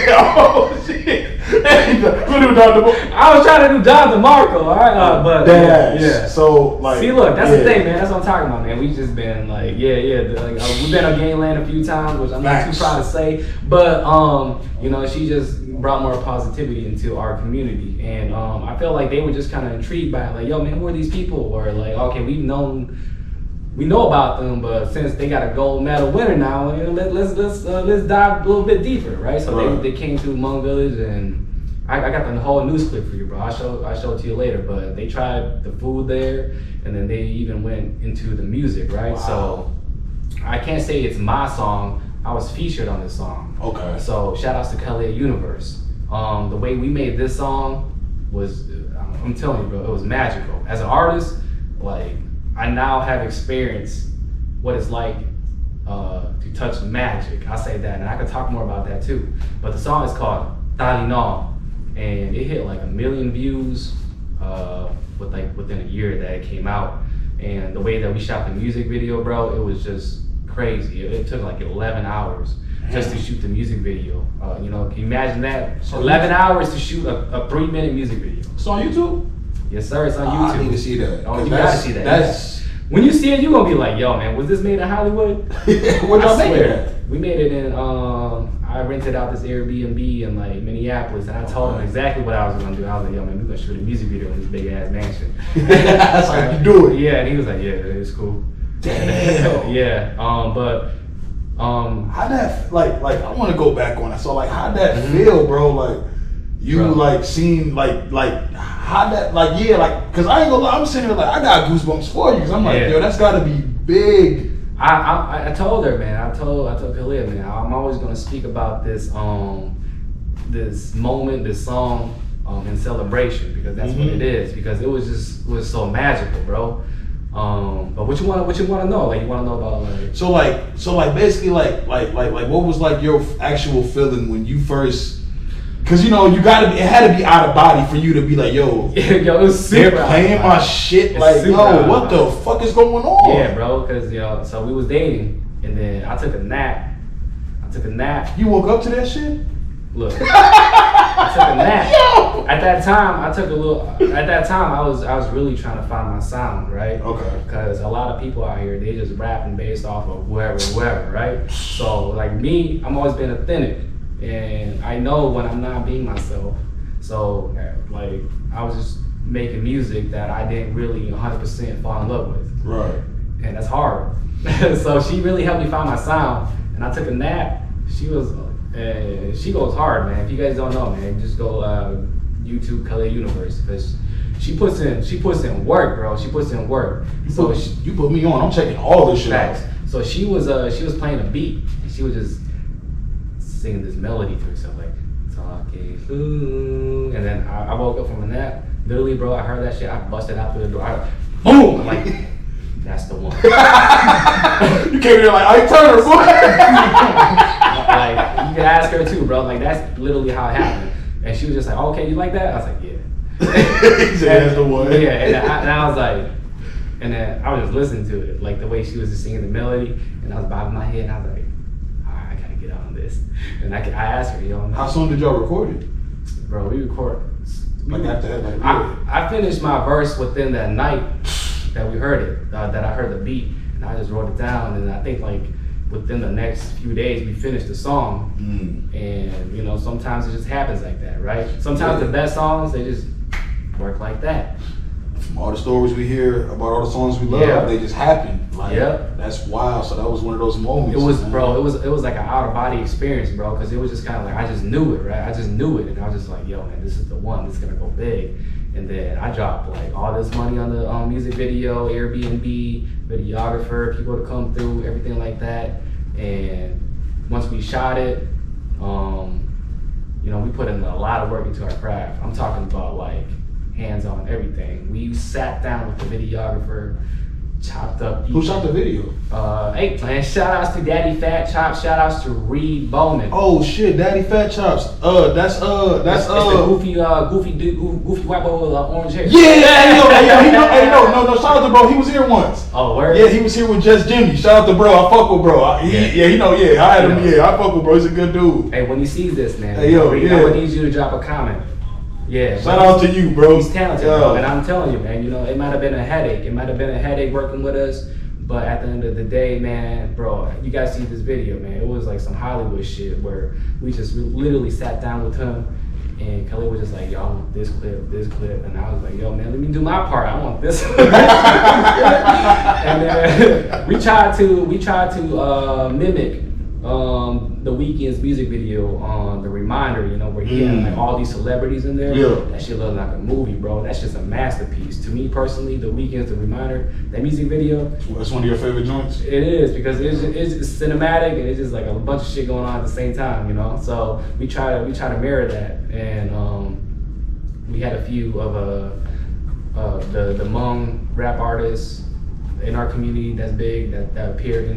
Speaker 3: Oh shit.
Speaker 6: I was trying to do Don DeMarco, all right, but
Speaker 3: Dash.
Speaker 6: yeah.
Speaker 3: So like,
Speaker 6: See, look, that's the thing, man. That's what I'm talking about, man. We just been like, we've been on Gangland a few times, which I'm not too proud to say, but you know, she just brought more positivity into our community, and I felt like they were just kind of intrigued by it, like, yo, man, who are these people? Or like, okay, we know about them, but since they got a gold medal winner now, you know, let's dive a little bit deeper, right? So they came to Hmong Village, and I got the whole news clip for you, bro. I'll show it to you later. But they tried the food there, and then they even went into the music, right? Wow. So I can't say it's my song. I was featured on this song. Okay. So shout outs to Kelly Universe. The way we made this song was, I'm telling you, bro, it was magical. As an artist, like, I now have experienced what it's like to touch magic. I'll say that, and I could talk more about that too. But the song is called Tali No, and it hit like 1 million views within a year that it came out. And the way that we shot the music video, bro, it was just crazy. It took like 11 hours just to shoot the music video. You know, can you imagine that? So 11 hours to shoot a 3-minute music video.
Speaker 3: It's on YouTube?
Speaker 6: Yes, sir. It's on YouTube.
Speaker 3: I need to see that.
Speaker 6: Oh, you gotta see that. When you see it, you're gonna be like, yo, man, was this made in Hollywood?
Speaker 3: Where'd y'all make it at?
Speaker 6: We made it in, I rented out this Airbnb in like Minneapolis, and I told him exactly what I was gonna do. I was like, yo, man, we're gonna shoot a music video in this big ass mansion.
Speaker 3: That's how you do it.
Speaker 6: Yeah, and he was like, yeah, it's cool.
Speaker 3: Damn.
Speaker 6: Yeah,
Speaker 3: how'd that, like, I want to go back on it. So, like, how'd that feel, bro? Like, you, like, seen, like, how'd that, like, yeah, like, because I ain't gonna lie, I'm sitting here, like, I got goosebumps for you, because I'm like, yo, that's gotta be big.
Speaker 6: I told her, man, I told Khalil, man, I'm always gonna speak about this, this moment, this song, in celebration, because that's what it is, because it was so magical, bro. But what you want to know? Like, you want to know about like. So like basically like what was like your actual feeling when you first? Because you know it had to be out of body for you to be like, yo, it was super.
Speaker 3: They're playing my shit, it's like, yo, what the fuck is going on?
Speaker 6: Yeah, bro. Because so we was dating, and then I took a nap.
Speaker 3: You woke up to that shit?
Speaker 6: Look, I took a nap. Yo! At that time, I was really trying to find my sound, right? Okay. Because a lot of people out here, they just rapping based off of whoever, right? So like me, I'm always been authentic, and I know when I'm not being myself. So like I was just making music that I didn't really 100% fall in love with. Right. And that's hard. So she really helped me find my sound, and I took a nap. She goes hard, man. If you guys don't know, man, just go YouTube Kelly Universe, because she puts in work, bro. She puts in work.
Speaker 3: You put me on. I'm checking all this shit out.
Speaker 6: So she was playing a beat, and she was just singing this melody to herself, like talking, ooh. And then I woke up from a nap. Literally, bro, I heard that shit. I busted out through the door. Boom! I'm like, that's the one.
Speaker 3: You came here like Ike Turner, boy.
Speaker 6: Like, you can ask her too, bro. Like, that's literally how it happened. And she was just like, okay, you like that? I was like, yeah.
Speaker 3: He said, that's the one.
Speaker 6: Yeah, and I was like, and then I was just listening to it, like the way she was just singing the melody, and I was bobbing my head, and I was like, all right, I gotta get on this. And I asked her, yo.
Speaker 3: How soon did y'all record it?
Speaker 6: Bro, we record.
Speaker 3: Like after that, like,
Speaker 6: I finished my verse within that night that we heard it, that I heard the beat, and I just wrote it down, and I think like within the next few days we finished the song. And you know, sometimes it just happens like that, right? Sometimes the best songs, they just work like that.
Speaker 3: From all the stories we hear about all the songs we love, they just happen. Like, that's wild. So that was one of those moments.
Speaker 6: It was, bro. It was like an out of body experience, bro. Because it was just kind of like I just knew it, right? I just knew it, and I was just like, yo, man, this is the one. This is gonna go big. And then I dropped like all this money on the music video, Airbnb, videographer, people to come through, everything like that. And once we shot it, you know, we put in a lot of work into our craft. I'm talking about like hands-on everything. We sat down with the videographer chopped up.
Speaker 7: Who shot the video?
Speaker 6: Hey man, shout outs to Daddy Fat Chop, shout outs to Reed Bowman.
Speaker 7: Oh shit, Daddy Fat Chops. That's
Speaker 6: It's the goofy white boy with orange hair.
Speaker 7: No, shout out to bro. He was here once.
Speaker 6: Oh, word?
Speaker 7: Yeah, he was here with Just Jimmy. Shout out to bro. I fuck with bro. I had him. Yeah, I fuck with bro. He's a good dude.
Speaker 6: Hey, when he sees this, man,
Speaker 7: Hey, yo,
Speaker 6: Reed,
Speaker 7: yeah.
Speaker 6: I'm gonna need you to drop a comment. Yeah.
Speaker 7: Shout out to you, bro.
Speaker 6: He's talented, bro. And I'm telling you, man, you know, it might have been a headache. It might have been a headache working with us. But at the end of the day, man, bro, you guys see this video, man. It was like some Hollywood shit where we just literally sat down with him and Kelly was just like, yo, I want this clip. And I was like, yo, man, let me do my part. I want this. And then we tried to mimic the Weeknd's music video on The Reminder, you know, where he had like all these celebrities in there.
Speaker 7: Yeah.
Speaker 6: That shit looked like a movie, bro. That's just a masterpiece. To me personally, The Weeknd's The Reminder, that music video,
Speaker 7: That's one of your favorite joints?
Speaker 6: it is, because it's cinematic and it's just like a bunch of shit going on at the same time, you know. So we try to mirror that, and we had a few of the Hmong rap artists in our community that's big that appeared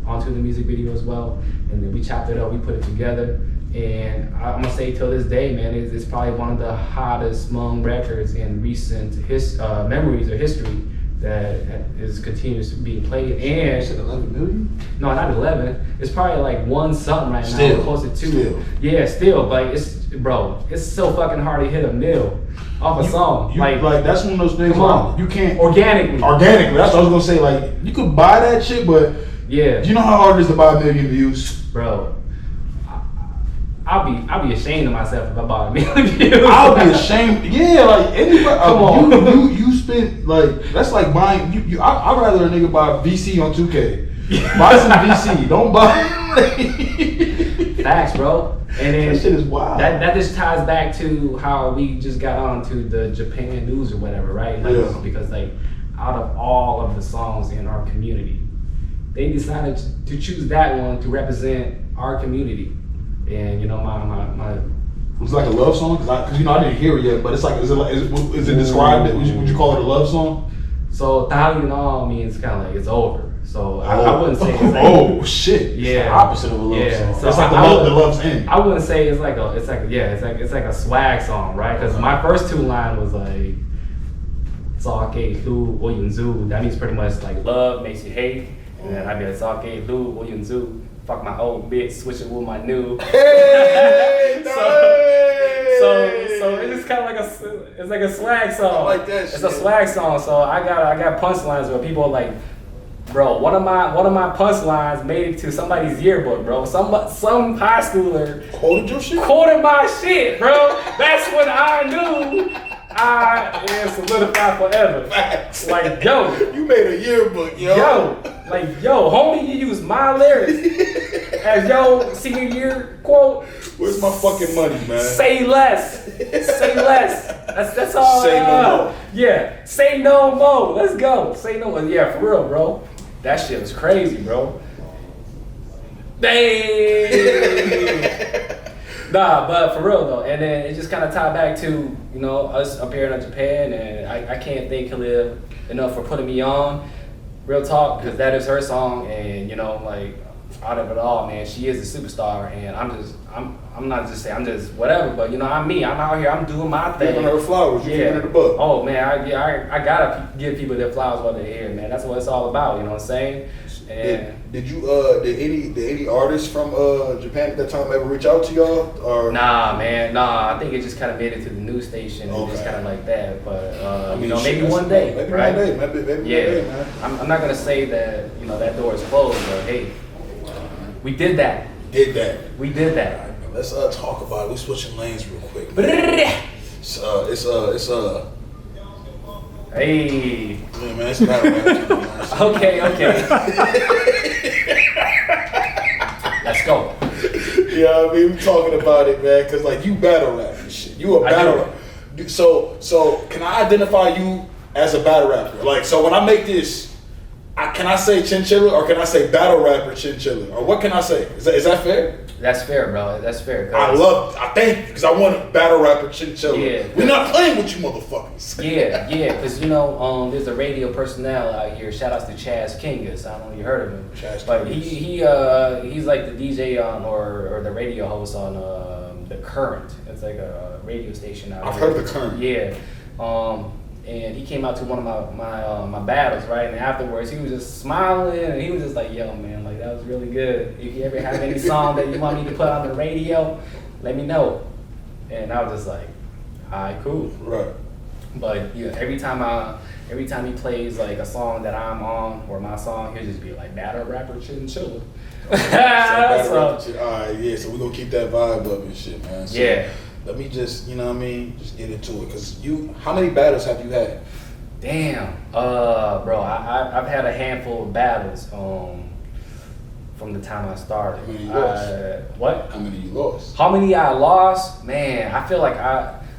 Speaker 6: onto the music video as well, and then we chopped it up, we put it together, and I'm gonna say till this day, man, it's probably one of the hottest Hmong records in recent memories or history that is continues to be played. And
Speaker 7: 11 million?
Speaker 6: no, not 11. It's probably like 1 something right
Speaker 7: Still,
Speaker 6: now, close to 2.
Speaker 7: still.
Speaker 6: Yeah, still. Like it's so fucking hard to hit a mill off a song.
Speaker 7: Like that's one of those things.
Speaker 6: Come on.
Speaker 7: You can't
Speaker 6: Organically.
Speaker 7: That's what I was gonna say. Like you could buy that shit, but
Speaker 6: Yeah.
Speaker 7: do you know how hard it is to buy 1 million views?
Speaker 6: Bro, I'll be ashamed of myself if I bought 1 million views.
Speaker 7: I'll be ashamed. Yeah, like anybody.
Speaker 6: Come on.
Speaker 7: You spent like that's like buying. I'd rather a nigga buy VC on 2K. Buy some VC. Don't buy.
Speaker 6: Facts, bro. And then
Speaker 7: That shit is wild.
Speaker 6: That just ties back to how we just got on to the Japan news or whatever, right? Like,
Speaker 7: Yeah.
Speaker 6: Because like out of all of the songs in our community, they decided to choose that one to represent our community. And you know, my
Speaker 7: It's like a love song because you know I didn't hear it yet, but it's like is it described? Would you call it a love song?
Speaker 6: so Tao Yunal means kind of like it's over. So I wouldn't say it's like,
Speaker 7: Oh shit!
Speaker 6: Yeah.
Speaker 7: It's the opposite of a love
Speaker 6: Yeah.
Speaker 7: song.
Speaker 6: So
Speaker 7: It's like the love's end.
Speaker 6: I wouldn't say it's like a swag song, right? Because my first 2 lines was like Sake Lu Oyunzu. That means pretty much like love makes you hate. And then I'd be like Sake Lu Oyunzu. Fuck my old bitch, switch it with my new.
Speaker 7: Hey,
Speaker 6: So it's just kind of like a swag song.
Speaker 7: I like that
Speaker 6: It's
Speaker 7: shit.
Speaker 6: a swag song. So I got punchlines where people are like, bro, one of my punchlines made it to somebody's yearbook, bro. Some high schooler
Speaker 7: quoted your shit.
Speaker 6: quoted my shit, bro. That's when I knew I am solidified forever.
Speaker 7: Facts.
Speaker 6: Like, yo,
Speaker 7: You made a yearbook, yo.
Speaker 6: homie, you use my lyrics as your senior year quote.
Speaker 7: Where's my fucking money, man?
Speaker 6: Say less. Say less. That's all.
Speaker 7: Say no more.
Speaker 6: Yeah. Say no more. Let's go. Say no more. Yeah, for real, bro. That shit was crazy, bro. Dang. Nah, but for real though, and then it just kind of tied back to, you know, us appearing in Japan, and I can't thank Khalil enough for putting me on. Real talk, because that is her song, and you know, like out of it all, man, she is a superstar, and I'm not just saying I'm just whatever, but you know, I'm me. I'm out here, I'm doing my thing.
Speaker 7: Giving her flowers. You giving her the book.
Speaker 6: Oh man, I gotta give people their flowers while they're here, man. That's what it's all about. You know what I'm saying? And
Speaker 7: Did any artists from Japan at that time ever reach out to y'all? Or
Speaker 6: Nah, man, I think it just kind of made it to the news station and just
Speaker 7: Okay.
Speaker 6: kind of like that. But
Speaker 7: I mean,
Speaker 6: you know,
Speaker 7: shit,
Speaker 6: maybe
Speaker 7: that's-
Speaker 6: one day,
Speaker 7: maybe
Speaker 6: right?
Speaker 7: one day, maybe one
Speaker 6: Yeah,
Speaker 7: day, man.
Speaker 6: I'm not gonna say that you know that door is closed, but hey, we did that.
Speaker 7: Did that.
Speaker 6: We did that.
Speaker 7: Let's talk about it. We're switching lanes real quick.
Speaker 6: Hey.
Speaker 7: Yeah, man, it's battle rap. Man.
Speaker 6: Okay. Let's go.
Speaker 7: Yeah, I mean, we talking about it, man, because like you battle rap and shit. You a
Speaker 6: I
Speaker 7: battle
Speaker 6: do.
Speaker 7: rapper. So can I identify you as a battle rapper? Like, so when I make this, I can I say chinchilla or can I say battle rapper chinchilla? Or what can I say? Is that fair?
Speaker 6: That's fair, bro. That's fair.
Speaker 7: I thank you, because I want a battle rapper chinchilla.
Speaker 6: Yeah.
Speaker 7: We're not playing with you motherfuckers.
Speaker 6: Yeah, because you know, there's a radio personnel out here. Shout outs to Chaz Kangas. I don't know if you heard of him.
Speaker 7: Chaz
Speaker 6: but
Speaker 7: Kangas.
Speaker 6: he's like the DJ on or the radio host on The Current. It's like a radio station out
Speaker 7: I've
Speaker 6: here.
Speaker 7: heard of The Current.
Speaker 6: Yeah. And he came out to one of my battles, right? And afterwards, he was just smiling, and he was just like, "Yo, man, like that was really good. If you ever have any song that you want me to put on the radio, let me know." And I was just like, "All right, cool."
Speaker 7: Right.
Speaker 6: But yeah, every time he plays like a song that I'm on or my song, he'll just be like, "Battle rapper chinchilla."
Speaker 7: Alright, yeah, so we're gonna keep that vibe up and shit, man. So
Speaker 6: Yeah.
Speaker 7: let me just, you know what I mean, just get into it. Cause how many battles have you had?
Speaker 6: Damn, bro, I've had a handful of battles from the time I started.
Speaker 7: How many you lost?
Speaker 6: What?
Speaker 7: How many you lost?
Speaker 6: How many I lost? Man, I feel like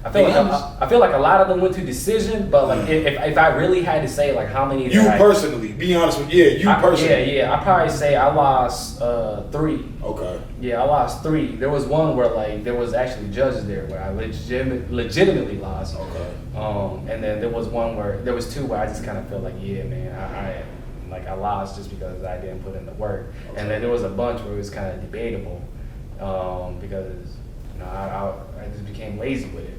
Speaker 6: I feel like a lot of them went to decision, but like if I really had to say like how many
Speaker 7: You personally, be honest with you, personally.
Speaker 6: Yeah, I probably say I lost 3.
Speaker 7: Okay.
Speaker 6: Yeah, I lost 3. There was one where like there was actually judges there where I legitimately lost.
Speaker 7: Okay.
Speaker 6: And then there was there was 2 where I just kind of felt like, yeah, man, I lost just because I didn't put in the work. Okay. And then there was a bunch where it was kind of debatable because you know I just became lazy with it.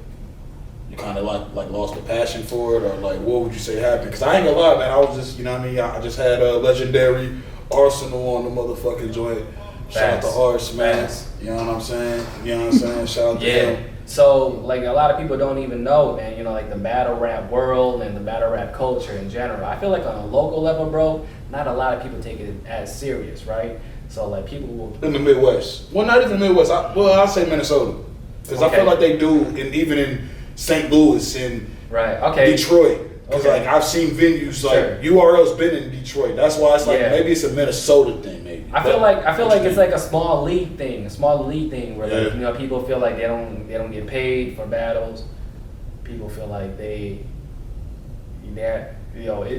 Speaker 7: You kind of like lost the passion for it, or like what would you say happened? Because I ain't gonna lie, man, I was just, you know what I mean, I just had a legendary Arsenal on the motherfucking joint. Shout out to Ars, man. You know what I'm saying? Shout out to him.
Speaker 6: So like a lot of people don't even know, man, you know, like the battle rap world and the battle rap culture in general. I feel like on a local level, bro, not a lot of people take it as serious, right? So like people will
Speaker 7: in the Midwest. Well, not even the Midwest. I'll say Minnesota, because I feel like they do, and even in St. Louis and Detroit. Because like I've seen venues like URL's been in Detroit. That's why it's like maybe it's a Minnesota thing. Maybe
Speaker 6: I feel like it's like a small league thing where like, you know, people feel like they don't get paid for battles. People feel like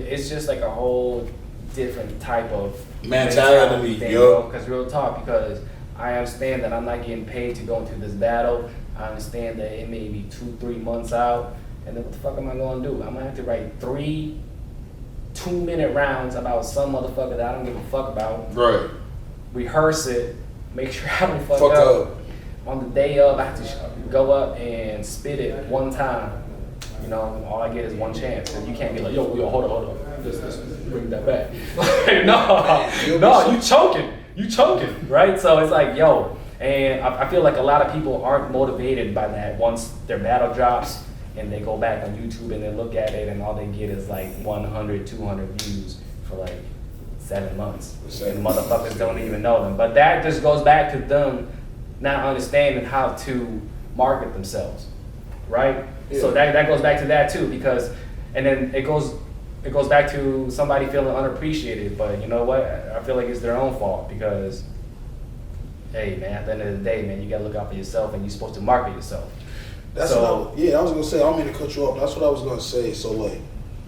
Speaker 6: it's just like a whole different type of
Speaker 7: mentality
Speaker 6: thing, because real talk, because I understand that I'm not getting paid to go into this battle. I understand that it may be 2-3 months out, and then what the fuck am I gonna do? I'm gonna have to write 3 2-minute rounds about some motherfucker that I don't give a fuck about.
Speaker 7: Right.
Speaker 6: Rehearse it, make sure I don't fuck up. On the day of, I have to go up and spit it one time. You know, all I get is one chance, and you can't be like, yo, hold on, let's bring that back. No, you choking, right? So it's like, yo. And I feel like a lot of people aren't motivated by that once their battle drops and they go back on YouTube and they look at it and all they get is like 100, 200 views for like 7 months. And motherfuckers don't even know them. But that just goes back to them not understanding how to market themselves, right? Yeah. So that goes back to that too, because, and then it goes back to somebody feeling unappreciated. But you know what? I feel like it's their own fault, because hey man, at the end of the day, man, you gotta look out for yourself, and you're supposed to market yourself.
Speaker 7: That's I was gonna say. I don't mean to cut you off. That's what I was gonna say. So like,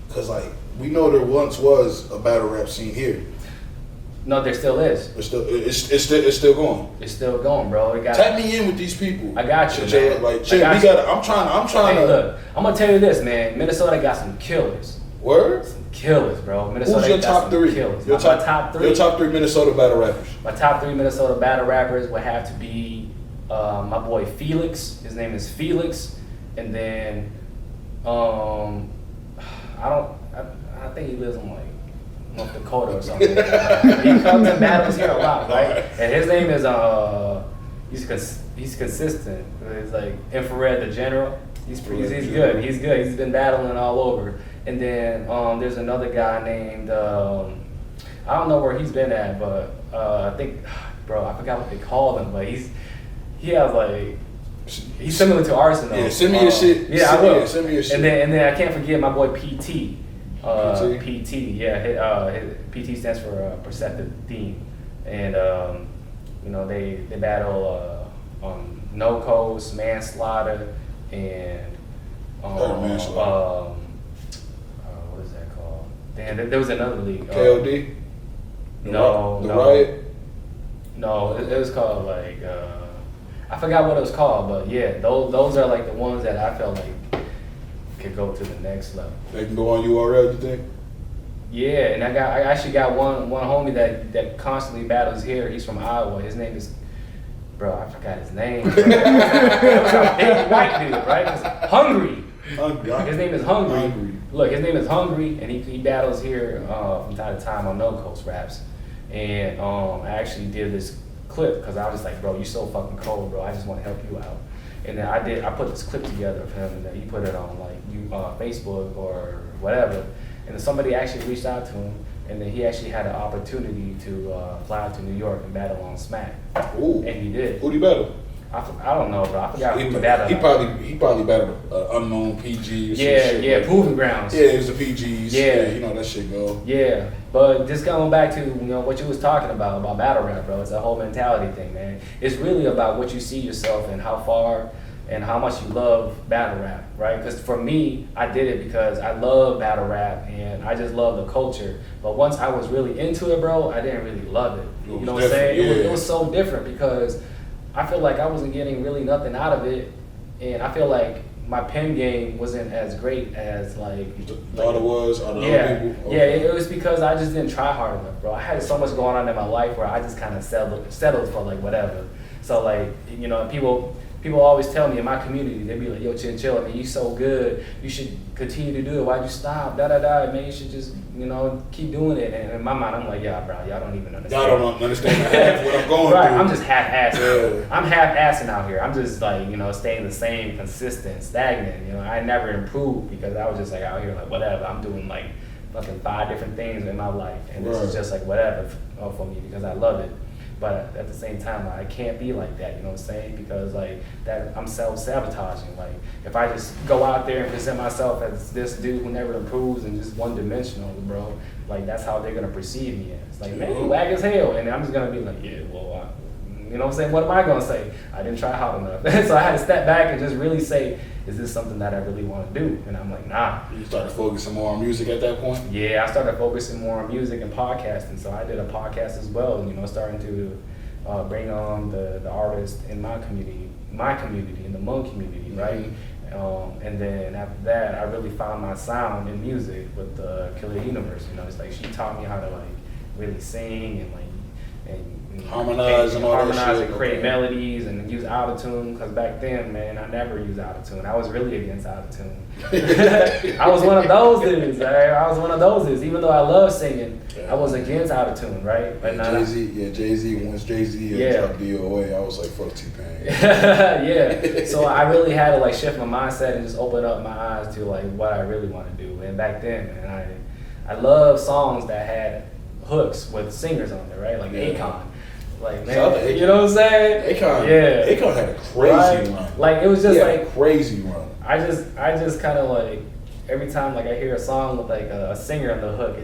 Speaker 7: cause like we know there once was a battle rap scene here.
Speaker 6: No, there still is.
Speaker 7: It's still going.
Speaker 6: It's still going, bro.
Speaker 7: Tag me in with these people.
Speaker 6: I got you,
Speaker 7: man. Like, I'm trying to.
Speaker 6: Look, I'm gonna tell you this, man. Minnesota got some killers.
Speaker 7: Word?
Speaker 6: Some killers, bro. Minnesota.
Speaker 7: Who's your top 3?
Speaker 6: Killers.
Speaker 7: Your top 3. Your top 3 Minnesota battle rappers.
Speaker 6: My top 3 Minnesota battle rappers would have to be my boy Felix. His name is Felix, and then I think he lives in like North Dakota or something. He comes and battles here a lot, right? And his name is he's consistent. It's like Infrared the General. He's good. He's good. He's been battling all over. And then there's another guy named I don't know where he's been at, but I think, bro, I forgot what they called him, but he's similar to Arsenal.
Speaker 7: Yeah, send me your shit.
Speaker 6: Yeah, I will.
Speaker 7: Send me your shit.
Speaker 6: And then I can't forget my boy PT. PT, yeah. PT stands for Perceptive Theme, and you know they battle no codes, manslaughter, and what is that called? Damn, there was another league.
Speaker 7: KOD?
Speaker 6: No.
Speaker 7: Riot?
Speaker 6: No, it was called like I forgot what it was called, but yeah, those are like the ones that I felt like could go to the next level.
Speaker 7: They can go on URL, you think?
Speaker 6: Yeah, and I actually got one homie that constantly battles here. He's from Iowa. His name is, bro, I forgot his name. It was a big white dude, right? It's Hungry. His name is Hungry. Look, his name is Hungry, and he battles here from time to time on No Coast Raps. And I actually did this clip because I was just like, bro, you so fucking cold, bro. I just want to help you out. And then I put this clip together of him, and then he put it on like Facebook or whatever. And then somebody actually reached out to him, and then he actually had an opportunity to fly to New York and battle on Smack.
Speaker 7: Ooh.
Speaker 6: And he did.
Speaker 7: Who'd he battle?
Speaker 6: I don't know, bro. I forgot who he battled.
Speaker 7: He probably battled unknown PG or some shit.
Speaker 6: Yeah, Proving Grounds.
Speaker 7: Yeah, it was the PGs.
Speaker 6: Yeah.
Speaker 7: You know that shit go.
Speaker 6: Yeah, but just going back to what you was talking about battle rap, bro. It's a whole mentality thing, man. It's really about what you see yourself and how far and how much you love battle rap, right? Because for me, I did it because I love battle rap and I just love the culture. But once I was really into it, bro, I didn't really love it. You know what I'm saying?
Speaker 7: Yeah.
Speaker 6: It was so different because I feel like I wasn't getting really nothing out of it, and I feel like my pen game wasn't as great as like
Speaker 7: Thought it was. Other people. Okay.
Speaker 6: Yeah, it was because I just didn't try hard enough, bro. I had so much going on in my life where I just kind of settled for like whatever. So like people always tell me in my community, they be like, yo, Chilla, man, you so good. You should continue to do it. Why'd you stop? Man, you should just, keep doing it. And in my mind, I'm like, yeah, bro, y'all don't even understand.
Speaker 7: Y'all don't understand half what I'm going
Speaker 6: right,
Speaker 7: through.
Speaker 6: I'm just half-assing.
Speaker 7: Yeah.
Speaker 6: I'm half-assing out here. I'm just like, staying the same, consistent, stagnant. I never improved because I was just like out here like, whatever. I'm doing like fucking 5 different things in my life. And this is just like whatever for me because I love it. But at the same time, I can't be like that, you know what I'm saying? Because like that, I'm self-sabotaging. Like if I just go out there and present myself as this dude who never improves and just one-dimensional, bro, like that's how they're gonna perceive me as. Like, man, you whack as hell, and I'm just gonna be like, yeah, well, you know what I'm saying? What am I gonna say? I didn't try hard enough. So I had to step back and just really say, is this something that I really want to do? And I'm like, nah.
Speaker 7: You started focusing more on music at that point?
Speaker 6: Yeah, I started focusing more on music and podcasting. So I did a podcast as well, starting to bring on the artists in my community, in the Hmong community, right? And then after that, I really found my sound in music with the Killer Universe. It's like she taught me how to like really sing and
Speaker 7: harmonize and all that shit.
Speaker 6: And create melodies and use autotune. Because back then, man, I never used autotune. I was really against autotune. I was one of those dudes. Even though I love singing, I was against autotune, right? But
Speaker 7: Jay-Z. Once Jay-Z dropped DOA, I was like, fuck T-Pain.
Speaker 6: Yeah. So I really had to like shift my mindset and just open up my eyes to like what I really want to do. And back then, man, I love songs that had hooks with singers on there, right? Like Akon. Like, man, you know what I'm saying?
Speaker 7: Akon had a crazy run.
Speaker 6: Like it was just like
Speaker 7: crazy run.
Speaker 6: I just kind of like every time like I hear a song with like a singer on the hook,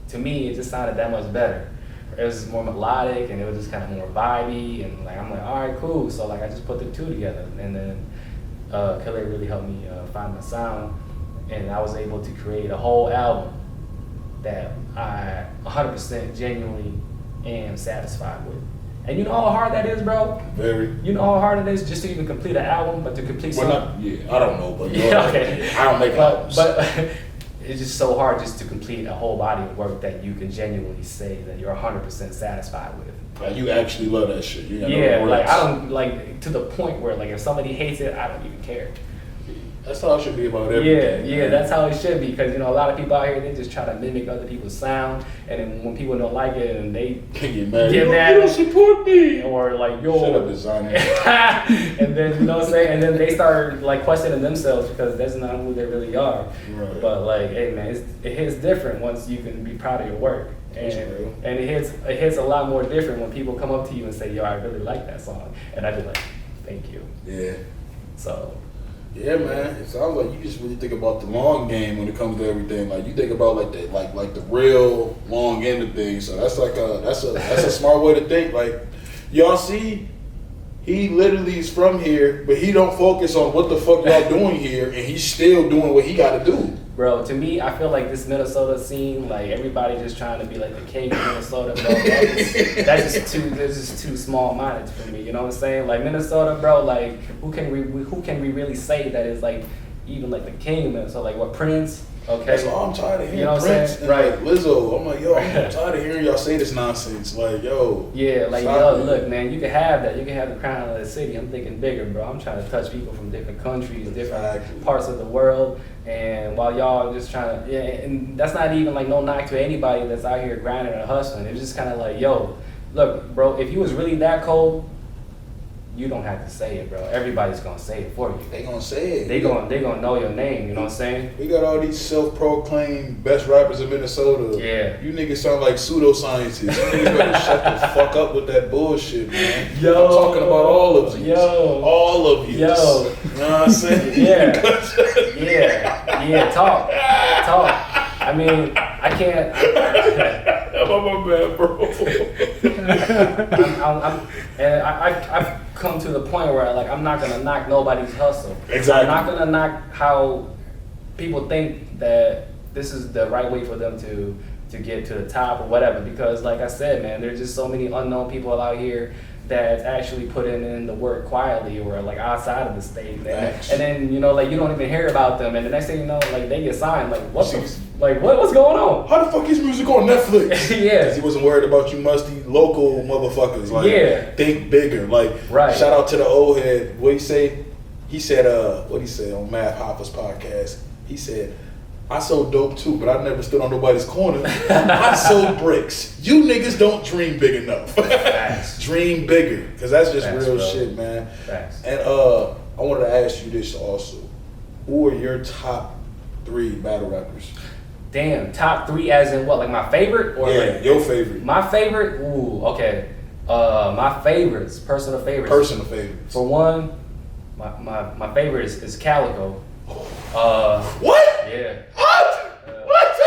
Speaker 6: to me it just sounded that much better. It was more melodic and it was just kind of more vibey and like I'm like, all right, cool. So like I just put the two together and then Killer really helped me find my sound and I was able to create a whole album that I 100% genuinely am satisfied with. And you know how hard that is, bro?
Speaker 7: Very.
Speaker 6: You know how hard it is just to even complete an album, but to complete something?
Speaker 7: I don't know, but
Speaker 6: okay.
Speaker 7: I don't make albums.
Speaker 6: But it's just so hard just to complete a whole body of work that you can genuinely say that you're 100% satisfied with.
Speaker 7: Like you actually love that shit.
Speaker 6: Like I don't like to the point where like if somebody hates it, I don't even care.
Speaker 7: That's how it should be about everything.
Speaker 6: Yeah, that's how it should be. Because, a lot of people out here, they just try to mimic other people's sound. And then when people don't like it and they
Speaker 7: get mad.
Speaker 6: You
Speaker 7: don't support me.
Speaker 6: Or like, yo.
Speaker 7: Shut up, designer.
Speaker 6: And then, you know what I'm saying? And then they start like questioning themselves because that's not who they really are.
Speaker 7: Right.
Speaker 6: But like, hey man, it hits different once you can be proud of your work. And it hits a lot more different when people come up to you and say, yo, I really like that song. And I be like, thank you.
Speaker 7: Yeah.
Speaker 6: So.
Speaker 7: Yeah, man. It sounds like you just really think about the long game when it comes to everything. Like you think about like the real long end of things. So that's like that's a smart way to think. Like y'all see, he literally is from here, but he don't focus on what the fuck y'all doing here, and he's still doing what he got to do.
Speaker 6: Bro, to me, I feel like this Minnesota scene, like everybody just trying to be like the king of Minnesota, bro. That's just too small-minded for me. You know what I'm saying? Like Minnesota, bro. Like who can we really say that is like even like the king of Minnesota? Like what, Prince? Okay.
Speaker 7: That's all I'm tired of hearing.
Speaker 6: You know what I'm
Speaker 7: Prince
Speaker 6: saying?
Speaker 7: and
Speaker 6: Right.
Speaker 7: like Lizzo. I'm like, yo, I'm tired of hearing y'all say this nonsense. Like, yo.
Speaker 6: Yeah, like
Speaker 7: stop
Speaker 6: yo,
Speaker 7: it.
Speaker 6: look, man, you can have that. You can have the crown of the city. I'm thinking bigger, bro. I'm trying to touch people from different countries, different
Speaker 7: Exactly.
Speaker 6: parts of the world. And while y'all just trying to, yeah, and that's not even like no knock to anybody that's out here grinding and hustling. It's just kind of like, yo, look, bro, if you was really that cold, you don't have to say it, bro. Everybody's gonna say it for you.
Speaker 7: They gonna say it.
Speaker 6: They gonna know your name. You know what I'm saying?
Speaker 7: We got all these self-proclaimed best rappers in Minnesota.
Speaker 6: Yeah.
Speaker 7: You niggas sound like pseudoscientists. You niggas better shut the fuck up with that bullshit, man.
Speaker 6: Yo.
Speaker 7: I'm talking about all of you.
Speaker 6: Yo.
Speaker 7: All of you.
Speaker 6: Yo.
Speaker 7: You know what I'm saying?
Speaker 6: Yeah. Talk. I mean, I can't.
Speaker 7: I'm my bad, bro.
Speaker 6: I've come to the point where like I'm not gonna knock nobody's hustle.
Speaker 7: Exactly.
Speaker 6: I'm not gonna knock how people think that this is the right way for them to get to the top or whatever. Because like I said, man, there's just so many unknown people out here that actually put in the work quietly or like outside of the state, man. And then, you know, like you don't even hear about them, and the next thing you know, like they get signed. Like what's going on?
Speaker 7: How the fuck is music on Netflix?
Speaker 6: Yeah.
Speaker 7: 'Cause he wasn't worried about you musty local motherfuckers. Like,
Speaker 6: Yeah.
Speaker 7: think bigger. Like,
Speaker 6: Right.
Speaker 7: shout out to the old head. What he say? He said, what he said on Math Hopper's podcast? He said, I sold dope too, but I never stood on nobody's corner. I sold bricks. You niggas don't dream big enough. Dream bigger, because that's just
Speaker 6: Facts,
Speaker 7: real
Speaker 6: bro.
Speaker 7: shit, man.
Speaker 6: Facts.
Speaker 7: And I wanted to ask you this also. Who are your top 3 battle rappers?
Speaker 6: Damn, top 3 as in what? Like my favorite or
Speaker 7: Yeah,
Speaker 6: like
Speaker 7: your favorite.
Speaker 6: my favorite? Ooh, okay. My favorites, personal favorites.
Speaker 7: Personal favorites.
Speaker 6: For one, my favorite is Calico.
Speaker 7: What?
Speaker 6: Yeah.
Speaker 7: What? What?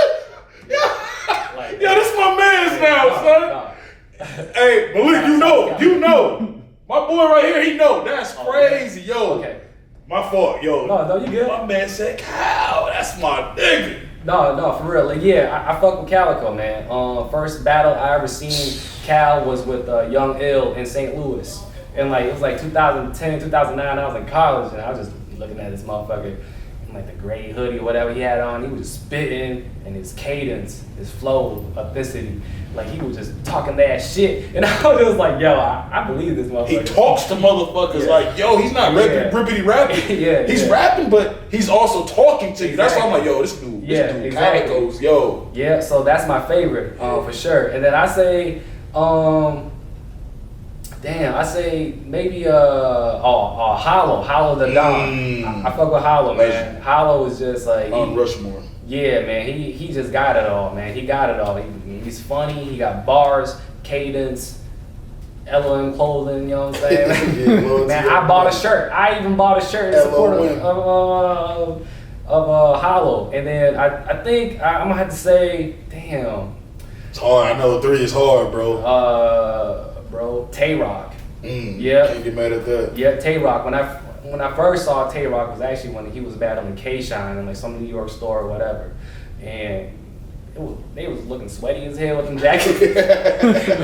Speaker 6: Like,
Speaker 7: Yo, this my man's now, son. Hey, Malik, you know. My boy right here, he know. That's crazy, yo.
Speaker 6: Okay.
Speaker 7: My fault, yo.
Speaker 6: No, you good.
Speaker 7: My man said, Cal, that's my nigga.
Speaker 6: No, for real. Like, yeah, I fuck with Calico, man. First battle I ever seen Cal was with Young Ill in St. Louis. And like, it was like 2010, 2009, I was in college, and I was just looking at this motherfucker in like the gray hoodie or whatever he had on. He was just spitting, and his cadence, his flow, authenticity, like he was just talking that shit. And I was just like, yo, I believe this motherfucker.
Speaker 7: He talks to motherfuckers like, yo, he's not rippity rapping. He's rapping, but he's also talking to you. That's why I'm like, yo, this dude
Speaker 6: exactly.
Speaker 7: goes, yo.
Speaker 6: Yeah, so that's my favorite, for sure. And then I say, I say maybe Hollow the Don. I fuck with Hollow, man. Hollow is just like
Speaker 7: Rushmore.
Speaker 6: Yeah, man. He just got it all, man. He got it all. He's funny. He got bars, cadence, LOM clothing. You know what I'm saying? Man, I bought a shirt. I even bought a shirt in support of Hollow. And then I think I'm gonna have to say, damn.
Speaker 7: It's hard. I know 3 is hard, bro.
Speaker 6: Bro, Tay-Rock.
Speaker 7: Yeah. Can't get mad at that.
Speaker 6: Yeah, Tay-Rock. When I first saw Tay-Rock was actually when he was battling K-Shine in like some New York store or whatever. And they was looking sweaty as hell with them jackets. They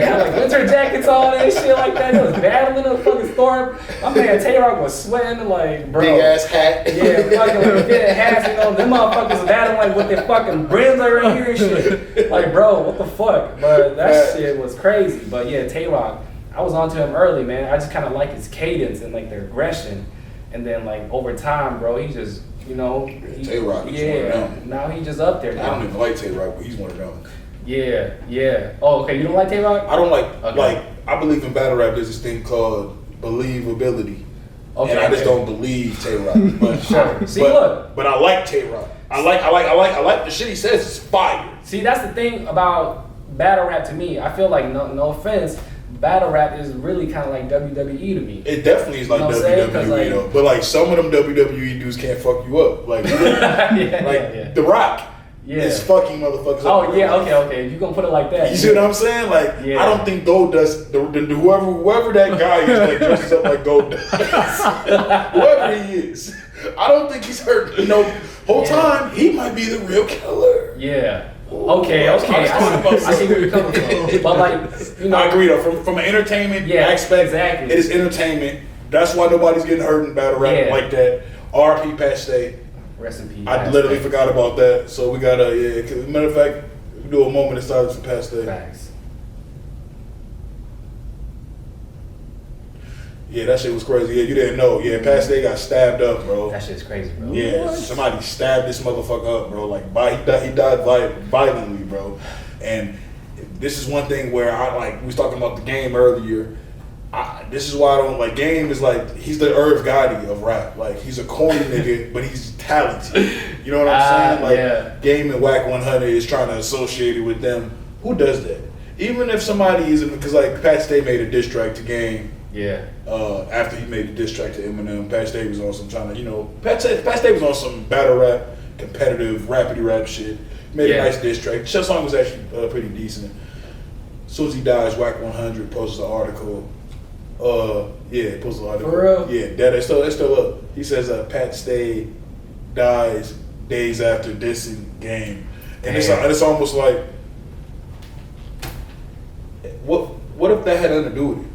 Speaker 6: had like winter jackets on and shit like that. They was battling in the fucking store. My man Tay-Rock was sweating like, bro.
Speaker 7: Big ass hat.
Speaker 6: Yeah, fucking like big hats, you know. Them motherfuckers battling like with their fucking brims like right here and shit. Like, bro, what the fuck? But that shit was crazy. But yeah, Tay-Rock, I was onto him early, man. I just kind of like his cadence and like the aggression. And then like over time, bro, he just, you know.
Speaker 7: Tay-Rock is one of them.
Speaker 6: Now he just up there.
Speaker 7: I don't even like Tay-Rock, but he's one of them.
Speaker 6: Yeah. Oh, okay. You don't like Tay-Rock?
Speaker 7: I don't like, I believe in battle rap, there's this thing called believability.
Speaker 6: Okay.
Speaker 7: And I just don't believe Tay-Rock. But,
Speaker 6: Sure. See, look.
Speaker 7: But I like Tay-Rock. I like the shit he says is fire.
Speaker 6: See, that's the thing about battle rap to me. I feel like, no offense, battle rap is really kind of like WWE to me.
Speaker 7: It definitely is like WWE though. But like some of them WWE dudes can't fuck you up. Like, The Rock. is fucking motherfuckers.
Speaker 6: Oh yeah, okay. You gonna put it like that?
Speaker 7: You see what I'm saying? Like I don't think Goldust, whoever that guy is that dresses up like Goldust, whoever he is, I don't think he's hurt. Whole time he might be the real killer.
Speaker 6: Yeah. Okay. I see where you're coming from. But like,
Speaker 7: I agree though. From an entertainment aspect,
Speaker 6: exactly.
Speaker 7: It is entertainment. That's why nobody's getting hurt in battle rap like that. R.P. Pat Stay.
Speaker 6: Rest in peace.
Speaker 7: I literally forgot about that. So we gotta, matter of fact, we do a moment of silence for Pat Stay.
Speaker 6: Facts.
Speaker 7: Yeah, that shit was crazy. Yeah, you didn't know. Yeah, Pat Stay got stabbed up, bro.
Speaker 6: That shit's crazy, bro.
Speaker 7: Yeah, somebody stabbed this motherfucker up, bro. Like, he died violently, bro. And this is one thing where we was talking about the Game earlier. This is why I don't like Game. Is like he's the Irv Gotti of rap. Like he's a corny nigga, but he's talented. You know what I'm saying? Like Game and Whack 100 is trying to associate it with them. Who does that? Even if somebody isn't, because like Pat Stay made a diss track to Game.
Speaker 6: Yeah.
Speaker 7: After he made the diss track to Eminem, Pat Stay was on some trying to, Pat Stay was on some battle rap, competitive, rapidy rap shit. Made a nice diss track. The song was actually pretty decent. As soon as he dies, Whack 100 posts an article. Posted an article.
Speaker 6: For real?
Speaker 7: Yeah, it's still up. He says Pat Stay dies days after dissing Game, and it's almost like, what if that had nothing to do with it?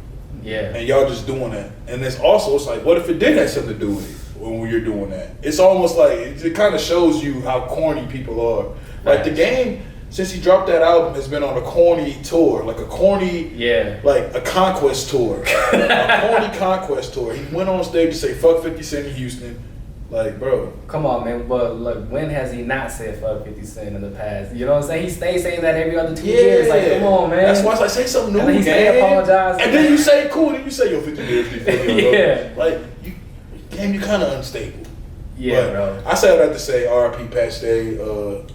Speaker 6: Yeah.
Speaker 7: And y'all just doing that, and it's like, what if it did have something to do with it when you're doing that? It's almost like it kind of shows you how corny people are. Like the Game, since he dropped that album, has been on a corny tour, like a corny, like a conquest tour, a corny conquest tour. He went on stage to say "fuck 50 Cent" in Houston, like, bro.
Speaker 6: Come on, man. But look, when has he not said "fuck 50 Cent" in the past? You know what I'm saying? He stays saying that every other 2 years. Like, come on, man.
Speaker 7: That's why I say something new.
Speaker 6: And then he stay apologizing.
Speaker 7: And then you say cool. Then you say yo 50 years.
Speaker 6: Yeah.
Speaker 7: Like you kind of unstable.
Speaker 6: Yeah,
Speaker 7: but
Speaker 6: bro. I
Speaker 7: say all that to say, R.P. Pat Stay,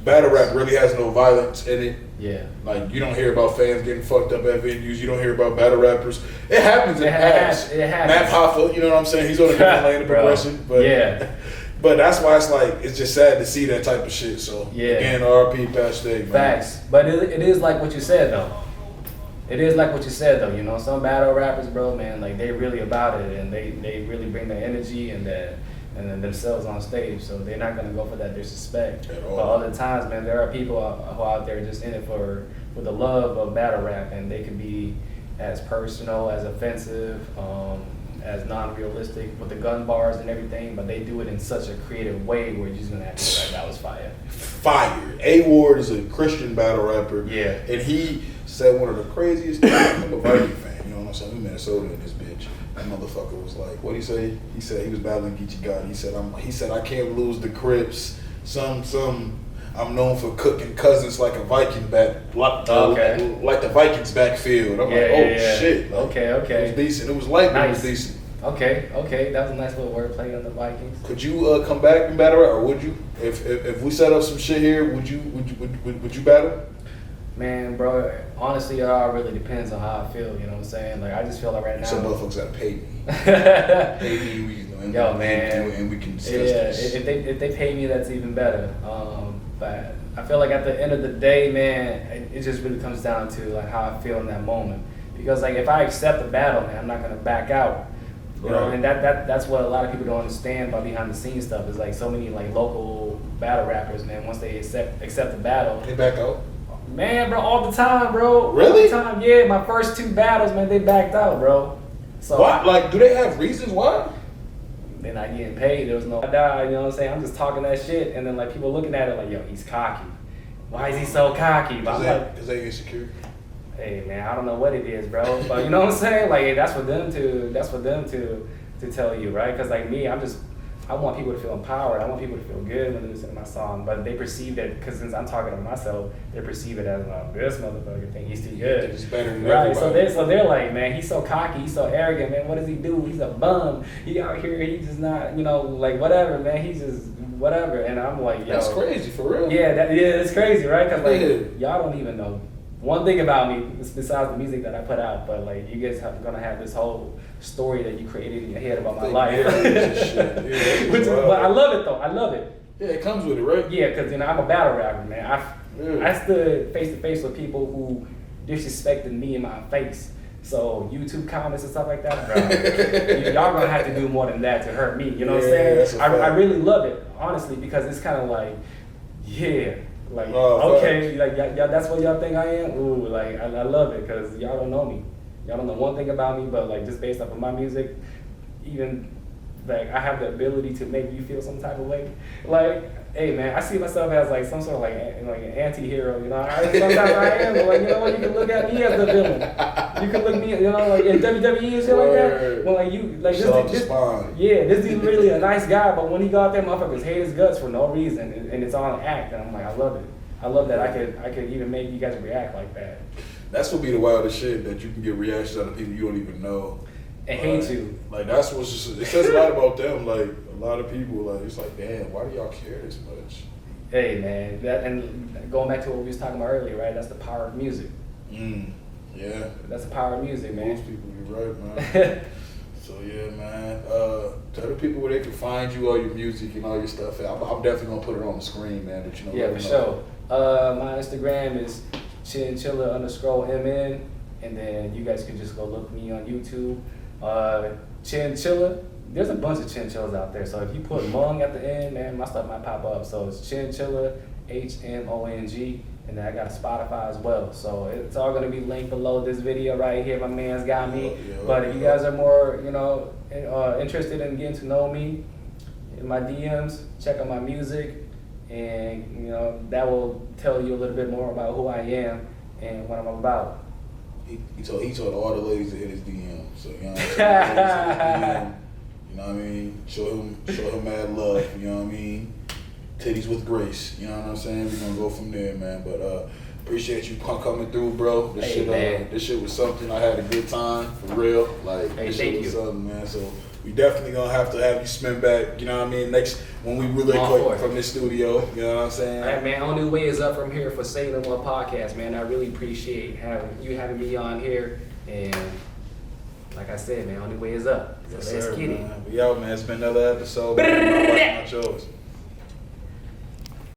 Speaker 7: battle rap really has no violence in it.
Speaker 6: Yeah.
Speaker 7: Like, you don't hear about fans getting fucked up at venues. You don't hear about battle rappers. It happens in the past.
Speaker 6: It happens.
Speaker 7: Matt Hoffa, you know what I'm saying? He's on a different lane of progression. But but that's why it's just sad to see that type of shit. So, again, R.P. Pat Stay, man.
Speaker 6: Facts. But it is like what you said, though. It is like what you said, though. Some battle rappers, bro, man, like, they really about it. And they really bring the energy and then themselves on stage, so they're not gonna go for that disrespect. But other times, man, there are people who out there just in it for the love of battle rap, and they can be as personal, as offensive, as non-realistic with the gun bars and everything, but they do it in such a creative way where you're just gonna have to be like, that was fire.
Speaker 7: Fire. A Ward is a Christian battle rapper.
Speaker 6: Yeah.
Speaker 7: And he said one of the craziest things. I'm a Viking fan, you know what I'm saying? We Minnesota in this bitch. That motherfucker was like, what'd he say? He said he was battling Geechee God. He said I can't lose the Crips. I'm known for cooking cousins like a Viking like the Vikings backfield. I'm shit. Like,
Speaker 6: Okay.
Speaker 7: It was decent. It was light, but it was
Speaker 6: Nice.
Speaker 7: decent.
Speaker 6: Okay. That was a nice little wordplay on the Vikings.
Speaker 7: Could you come back and battle, or would you? If we set up some shit here, would you battle?
Speaker 6: Man, bro, honestly, it all really depends on how I feel, you know what I'm saying? Like, I just feel like right now...
Speaker 7: Some motherfuckers gotta pay me. Pay me, and we can discuss this.
Speaker 6: If they pay me, that's even better. But I feel like at the end of the day, man, it just really comes down to, like, how I feel in that moment. Because, like, if I accept the battle, man, I'm not gonna back out. You know, and that's what a lot of people don't understand about behind the scenes stuff, is, like, so many, like, local battle rappers, man, once they accept the battle...
Speaker 7: They back out?
Speaker 6: Man, bro, all the time, bro.
Speaker 7: Really?
Speaker 6: All the time, yeah. My first 2 battles, man, they backed out, bro. So
Speaker 7: why? Like, do they have reasons why?
Speaker 6: They're not getting paid. There was no die, you know what I'm saying? I'm just talking that shit, and then like people looking at it like, yo, he's cocky. Why is he so cocky? But
Speaker 7: Because they insecure.
Speaker 6: Hey, man, I don't know what it is, bro. But you know what I'm saying? Like, that's for them to tell you, right? Because like me, I want people to feel empowered. I want people to feel good when they listen to my song. But they perceive it, because since I'm talking to myself, they perceive it as, this motherfucker think he's too good.
Speaker 7: He's better than
Speaker 6: right?
Speaker 7: everybody.
Speaker 6: So they're like, man, he's so cocky, he's so arrogant, man. What does he do? He's a bum. He out here, he's just not, like whatever, man. He's just whatever. And I'm like, yo,
Speaker 7: that's crazy for real.
Speaker 6: Yeah, it's crazy, right? Because like y'all don't even know one thing about me besides the music that I put out, but like you guys are gonna have this whole story that you created in your head about my life. But I love it though. I love it.
Speaker 7: Yeah, it comes with it, right?
Speaker 6: Yeah, because I'm a battle rapper, man. I stood face to face with people who disrespected me in my face. So YouTube comments and stuff like that, bro. Y'all gonna have to do more than that to hurt me. You know what I'm saying? I really love it, honestly, because it's kind of like, okay, like y'all, that's what y'all think I am. Ooh, like I love it because y'all don't know me. Y'all don't know one thing about me, but like just based off of my music, even like I have the ability to make you feel some type of way. Like, hey man, I see myself as like some sort of like an anti-hero, you know. Sometimes I am, but like, you know what, you can look at me as the villain. You can look me, you know, like in WWE and shit like that. Well, like you, like this dude's really a nice guy, but when he go out there, motherfuckers hate his guts for no reason, and it's all an act. And I'm like, I love it. I love that I could even make you guys react like that.
Speaker 7: That's what be the wildest shit, that you can get reactions out of people you don't even know.
Speaker 6: And hate you.
Speaker 7: Like that's what's just, it says a lot about them. Like a lot of people, like it's like, damn, why do y'all care this much?
Speaker 6: Hey man, and going back to what we was talking about earlier, right? That's the power of music.
Speaker 7: Yeah.
Speaker 6: That's the power of music, man.
Speaker 7: Most people, you're right, man. So yeah, man. Tell the people where they can find you, all your music and all your stuff. I'm definitely gonna put it on the screen, man. But you know,
Speaker 6: yeah, for sure. My Instagram is chilla_mn, and then you guys can just go look me on YouTube. Chinchilla, there's a bunch of chinchillas out there, so if you put Hmong at the end, man, my stuff might pop up. So it's Chinchilla, HMONG, and then I got a Spotify as well. So it's all gonna be linked below this video right here. My man's got me. But if you guys are more, you know, interested in getting to know me, in my DMs, check out my music, and you know that will tell you a little bit more about who I am and what I'm about.
Speaker 7: He told all the ladies to hit his DM. So you know what I'm saying? You know what I mean? Show him mad love, you know what I mean? Titties with grace, you know what I'm saying? We're gonna go from there, man. But appreciate you coming through, bro. This shit was something. I had a good time, for real. Like this shit was something, man. So we definitely gonna have to have you spin back, you know what I mean, next when we really quit from this studio, you know what I'm saying?
Speaker 6: All right, man, only way is up from here for Say No More Podcast, man. I really appreciate having me on here, and like I said, man, only way is up. So
Speaker 7: Yes,
Speaker 6: let's
Speaker 7: sir,
Speaker 6: get it.
Speaker 7: Man. We out, man. It's been another episode. Man. My wife, not yours.